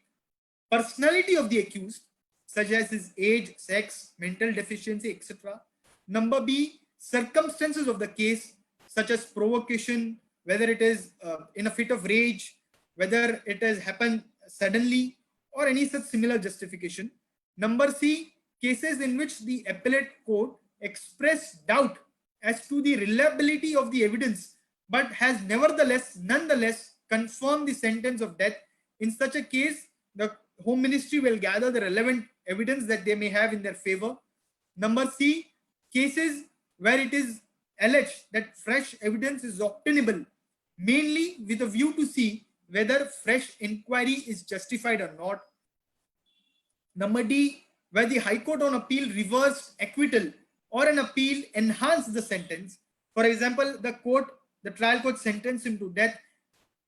personality of the accused, such as his age, sex, mental deficiency, etc. Number B, circumstances of the case, such as provocation, whether it is in a fit of rage, whether it has happened suddenly, or any such similar justification. Number C, cases in which the appellate court expressed doubt as to the reliability of the evidence, but has nonetheless confirmed the sentence of death. In such a case, the Home Ministry will gather the relevant evidence that they may have in their favor. Number C, cases where it is alleged that fresh evidence is obtainable, mainly with a view to see whether fresh inquiry is justified or not. Number D, where the High Court on appeal reversed acquittal or an appeal enhanced the sentence. For example, the trial court sentenced him to death.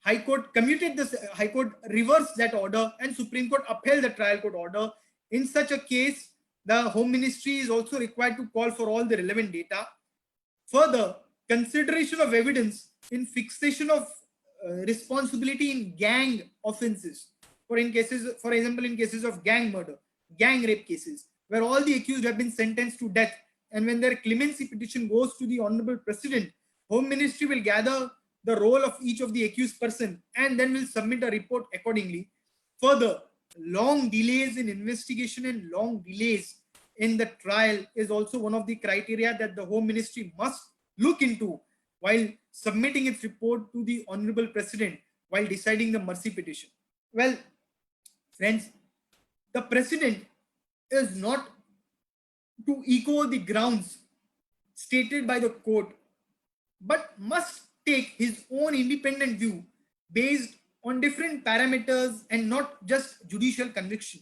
High Court reversed that order, and Supreme Court upheld the trial court order. In such a case, the Home Ministry is also required to call for all the relevant data. Further, consideration of evidence in fixation of responsibility in gang offenses. For example, in cases of gang murder, gang rape cases, where all the accused have been sentenced to death, and when their clemency petition goes to the Honorable President, Home Ministry will gather the role of each of the accused person and then will submit a report accordingly. Further, long delays in investigation and long delays in the trial is also one of the criteria that the Home Ministry must look into while submitting its report to the Honorable President while deciding the mercy petition. Well, friends, the President is not to echo the grounds stated by the court, but must take his own independent view based on different parameters and not just judicial conviction.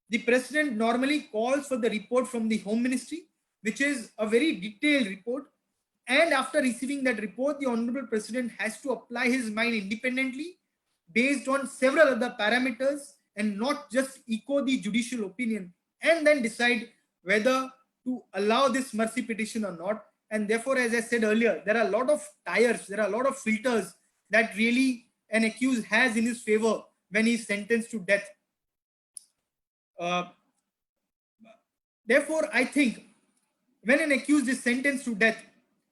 The President normally calls for the report from the Home Ministry, which is a very detailed report. And after receiving that report, the Honorable President has to apply his mind independently based on several other parameters and not just echo the judicial opinion, and then decide whether to allow this mercy petition or not. And therefore, as I said earlier, there are a lot of tires, there are a lot of filters that really an accused has in his favor when he is sentenced to death. Therefore, I think when an accused is sentenced to death,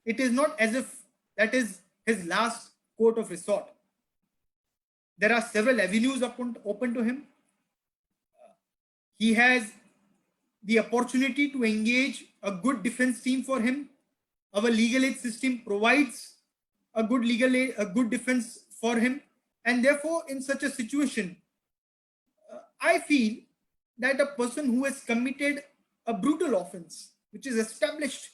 it is not as if that is his last court of resort. There are several avenues open to him. He has the opportunity to engage a good defense team for him. Our legal aid system provides a good defense for him. And therefore, in such a situation, I feel that a person who has committed a brutal offense, which is established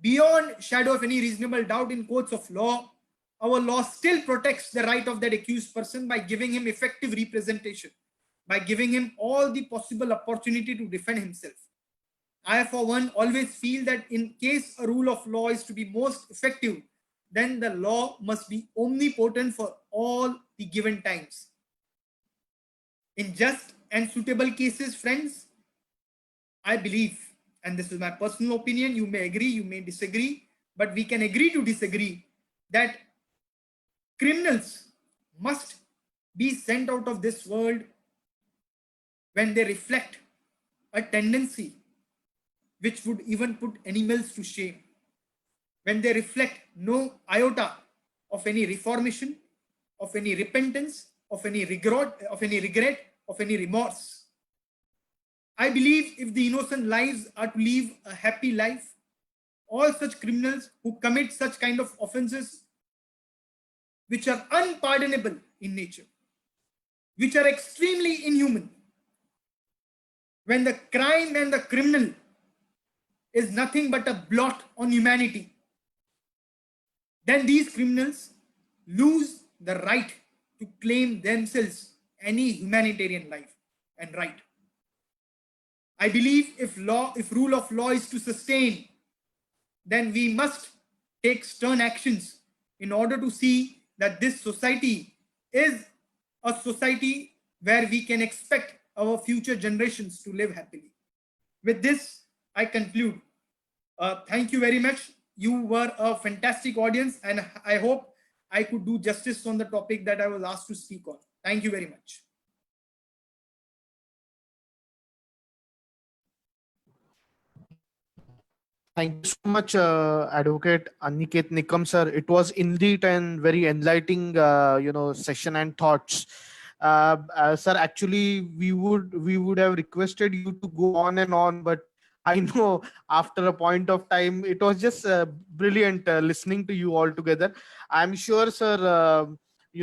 beyond shadow of any reasonable doubt in courts of law, our law still protects the right of that accused person by giving him effective representation, by giving him all the possible opportunity to defend himself. I, for one, always feel that in case a rule of law is to be most effective, then the law must be omnipotent for all the given times. In just and suitable cases, friends, I believe, and this is my personal opinion, you may agree, you may disagree, but we can agree to disagree, that criminals must be sent out of this world when they reflect a tendency which would even put animals to shame, when they reflect no iota of any reformation, of any repentance, of any regret, of any remorse. I believe if the innocent lives are to live a happy life, all such criminals who commit such kind of offenses which are unpardonable in nature, which are extremely inhuman. When the crime and the criminal is nothing but a blot on humanity, then these criminals lose the right to claim themselves any humanitarian life and right. I believe if rule of law is to sustain, then we must take stern actions in order to see that this society is a society where we can expect our future generations to live happily. With this, I conclude. Thank you very much. You were a fantastic audience, and I hope I could do justice on the topic that I was asked to speak on. Thank you very much. Thank you so much, Advocate Aniket Nikam, sir. It was indeed and very enlightening, session and thoughts. Sir, actually, we would have requested you to go on and on, but I know after a point of time, it was just brilliant listening to you all together. I'm sure, sir.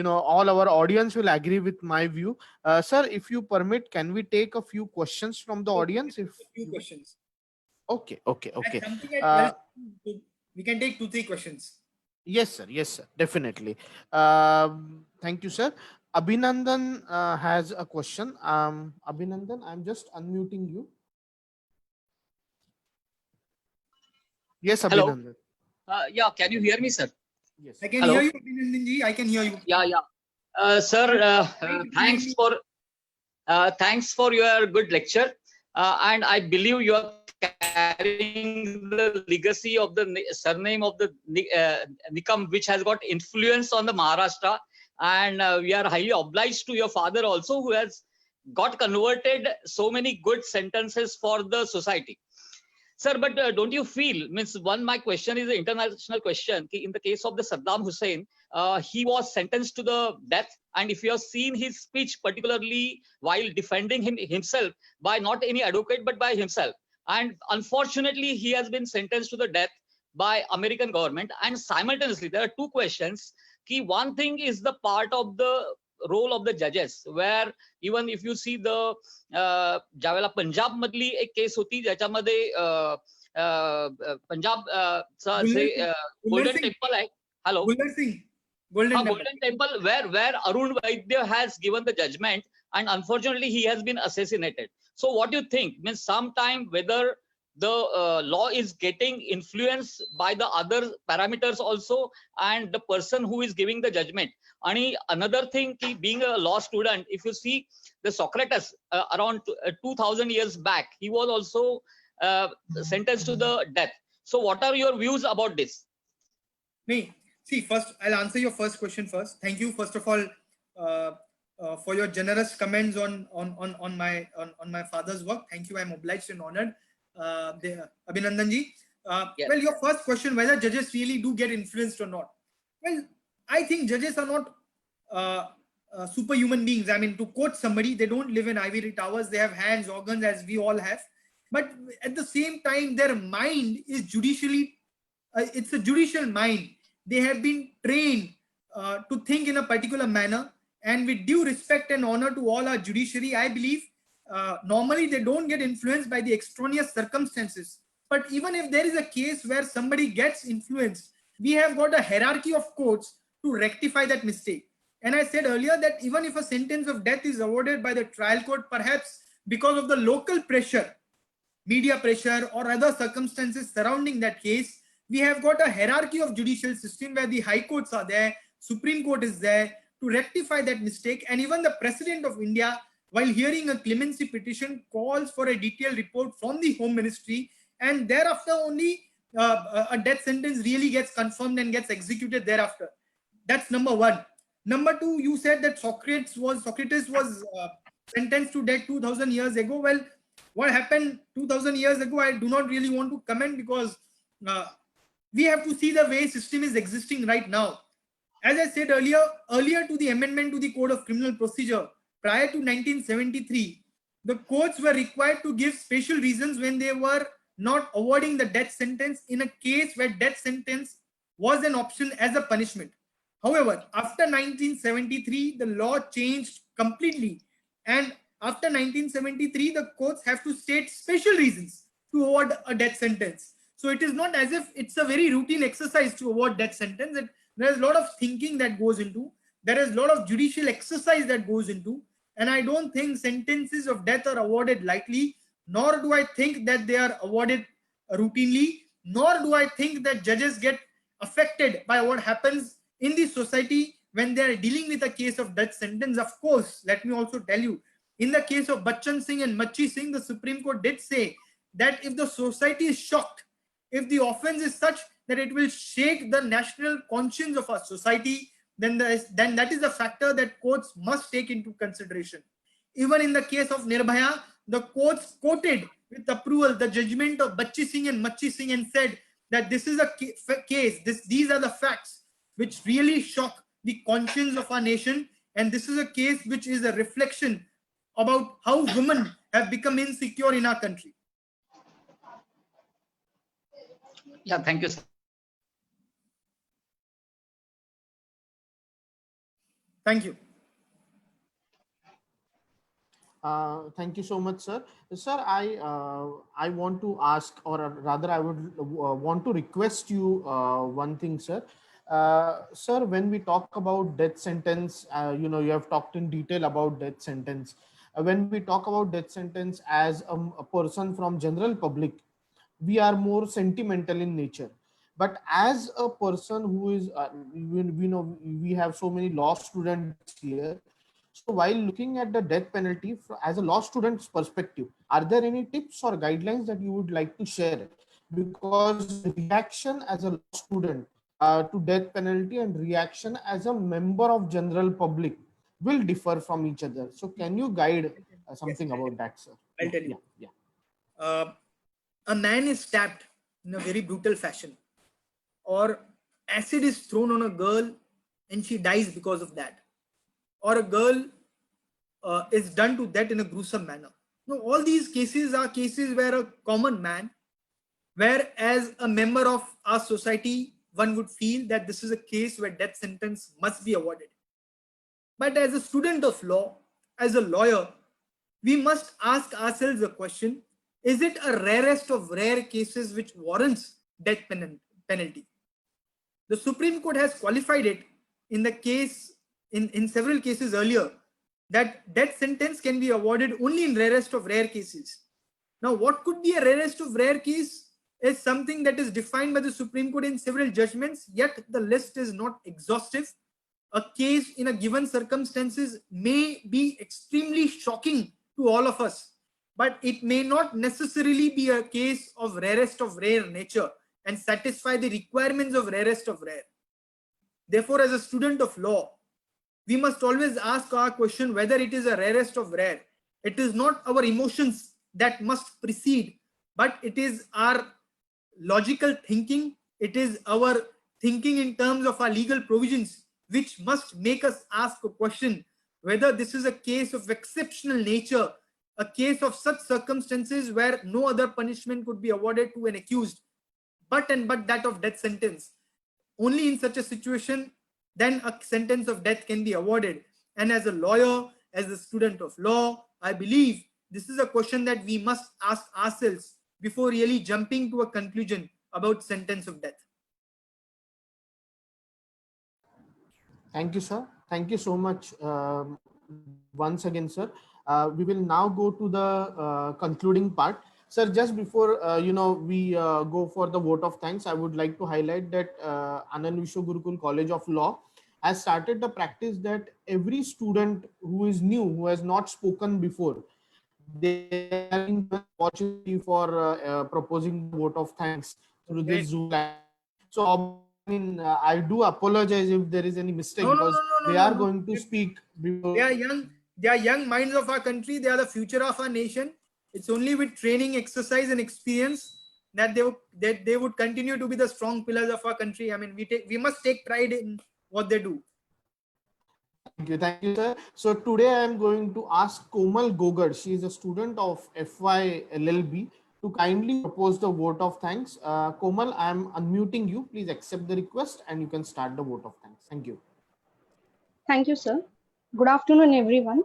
All our audience will agree with my view. Sir, if you permit, can we take a few questions from the audience? If A few questions. okay, okay, okay. At something at Uh, 12, we can take 2-3 questions. Yes, sir. Yes, sir. Definitely. Thank you, sir. Abhinandan has a question. Abhinandan, I'm just unmuting you. Yes, Hello. Abhinandan. Yeah, can you hear me, sir? Yes. Yes. I can Hello. hear you, Abhinandanji. I can hear you. Yeah. Sir, thanks for your good lecture. And I believe you are carrying the legacy of the surname of the Nikam, which has got influence on the Maharashtra. And we are highly obliged to your father also, who has got converted so many good sentences for the society. Sir, but don't you feel, my question is an international question. In the case of the Saddam Hussein, he was sentenced to the death. And if you have seen his speech, particularly while defending himself by not any advocate, but by himself. And unfortunately, he has been sentenced to the death by American government. And simultaneously, there are two questions. One thing is the part of the role of the judges, where even if you see the ज्यावेळेला पंजाब मधली एक case होती ज्याच्यामध्ये Punjab golden temple आहे hello golden temple where Arun Vaidya has given the judgment, and unfortunately he has been assassinated. So what do you think, sometime whether the law is getting influenced by the other parameters also, and the person who is giving the judgment? And another thing, being a law student, if you see the Socrates around 2000 years back, he was also sentenced to the death. So what are your views about this? See, first I'll answer your first question first. Thank you, first of all, for your generous comments on my father's work. Thank you. I'm obliged and honored. Abhinandanji. Yes. Well, your first question, whether judges really do get influenced or not. Well, I think judges are not superhuman beings. I mean, to quote somebody, they don't live in ivory towers. They have hands, organs, as we all have. But at the same time, their mind is judicially, it's a judicial mind. They have been trained to think in a particular manner. And with due respect and honor to all our judiciary, I believe normally they don't get influenced by the extraneous circumstances. But even if there is a case where somebody gets influenced, we have got a hierarchy of courts to rectify that mistake. And I said earlier that even if a sentence of death is awarded by the trial court, perhaps because of the local pressure, media pressure, or other circumstances surrounding that case, we have got a hierarchy of judicial system where the high courts are there, Supreme Court is there to rectify that mistake. And even the President of India, while hearing a clemency petition, calls for a detailed report from the Home Ministry, and thereafter only a death sentence really gets confirmed and gets executed thereafter. That's number one. Number two, you said that Socrates was sentenced to death 2000 years ago. Well, what happened 2000 years ago, I do not really want to comment, because we have to see the way system is existing right now. As I said earlier to the amendment to the Code of Criminal Procedure, prior to 1973, the courts were required to give special reasons when they were not awarding the death sentence in a case where death sentence was an option as a punishment. However, after 1973, the law changed completely. And after 1973, the courts have to state special reasons to award a death sentence. So it is not as if it's a very routine exercise to award death sentence. There is a lot of thinking that goes into. There is a lot of judicial exercise that goes into. And I don't think sentences of death are awarded lightly, nor do I think that they are awarded routinely, nor do I think that judges get affected by what happens in the society when they are dealing with a case of death sentence. Of course, let me also tell you, in the case of Bachchan Singh and Machi Singh, the Supreme Court did say that if the society is shocked, if the offense is such that it will shake the national conscience of our society, then that is a factor that courts must take into consideration. Even in the case of Nirbhaya, the courts quoted with approval the judgment of Bachchi Singh and Machi Singh and said that this is a case, these are the facts which really shock the conscience of our nation, and this is a case which is a reflection about how women have become insecure in our country. Yeah, thank you, sir. Thank you. Thank you so much, sir. Sir, I want to ask, or rather, I would want to request you one thing, sir. Sir, when we talk about death sentence, you have talked in detail about death sentence. When we talk about death sentence as a person from general public, we are more sentimental in nature. But as a person who is, we know we have so many law students here. So while looking at the death penalty as a law student's perspective, are there any tips or guidelines that you would like to share? Because reaction as a law student to death penalty and reaction as a member of general public will differ from each other. So can you guide something about that, sir? I'll tell you. Yeah. A man is stabbed in a very brutal fashion, or acid is thrown on a girl and she dies because of that, or a girl is done to death in a gruesome manner. Now, all these cases are cases where a common man, where as a member of our society, one would feel that this is a case where death sentence must be awarded. But as a student of law, as a lawyer, we must ask ourselves a question: is it a rarest of rare cases which warrants death penalty? The Supreme Court has qualified it in the case, in several cases earlier, that death sentence can be awarded only in rarest of rare cases. Now, what could be a rarest of rare case is something that is defined by the Supreme Court in several judgments, yet the list is not exhaustive. A case in a given circumstances may be extremely shocking to all of us, but it may not necessarily be a case of rarest of rare nature and satisfy the requirements of rarest of rare. Therefore, as a student of law, we must always ask our question whether it is a rarest of rare. It is not our emotions that must precede, but it is our logical thinking. It is our thinking in terms of our legal provisions, which must make us ask a question whether this is a case of exceptional nature, a case of such circumstances where no other punishment could be awarded to an accused, but that of death sentence. Only in such a situation, then a sentence of death can be awarded. And as a lawyer, as a student of law, I believe this is a question that we must ask ourselves before really jumping to a conclusion about sentence of death. Thank you, sir. Thank you so much once again, sir. We will now go to the concluding part. Sir, just before we go for the vote of thanks, I would like to highlight that Anand Vishwa Gurukul College of Law has started the practice that every student who is new, who has not spoken before, they are in the opportunity for proposing the vote of thanks through this Zoom. So I do apologize if there is any mistake, because they are going to speak. They are young. They are young minds of our country. They are the future of our nation. It's only with training, exercise, and experience that they would continue to be the strong pillars of our country. I mean, we must take pride in what they do. Thank you, sir. So today I am going to ask Komal Gogad. She is a student of FY LLB, to kindly propose the vote of thanks. Komal, I am unmuting you. Please accept the request and you can start the vote of thanks. Thank you. Thank you, sir. Good afternoon, everyone.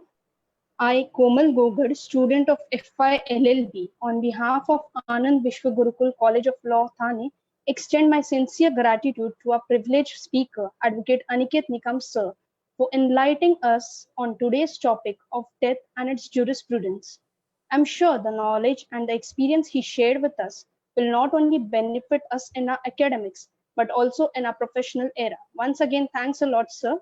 I, Komal Gogad, student of FI LLB, on behalf of Anand Vishwa Gurukul College of Law, Thane, extend my sincere gratitude to our privileged speaker, Advocate Aniket Nikam, sir, for enlightening us on today's topic of death and its jurisprudence. I'm sure the knowledge and the experience he shared with us will not only benefit us in our academics, but also in our professional era. Once again, thanks a lot, sir.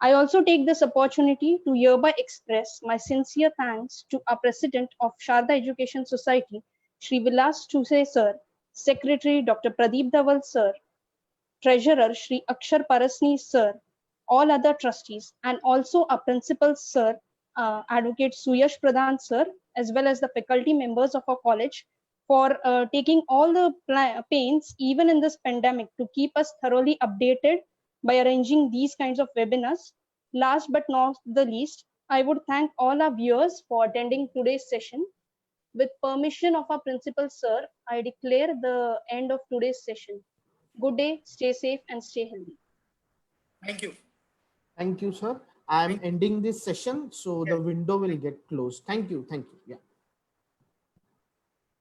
I also take this opportunity to hereby express my sincere thanks to our President of Sharda Education Society, Shri Vilas Chuse Sir, Secretary Dr. Pradeep Dhaval Sir, Treasurer Shri Akshar Parasni Sir, all other trustees, and also our Principal Sir, Advocate Suyash Pradhan Sir, as well as the faculty members of our college for taking all the pains, even in this pandemic, to keep us thoroughly updated by arranging these kinds of webinars. Last but not the least, I would thank all our viewers for attending today's session. With permission of our principal, sir, I declare the end of today's session. Good day, stay safe and stay healthy. Thank you. Thank you, sir. I'm ending this session, so the window will get closed. Thank you. Thank you. Yeah.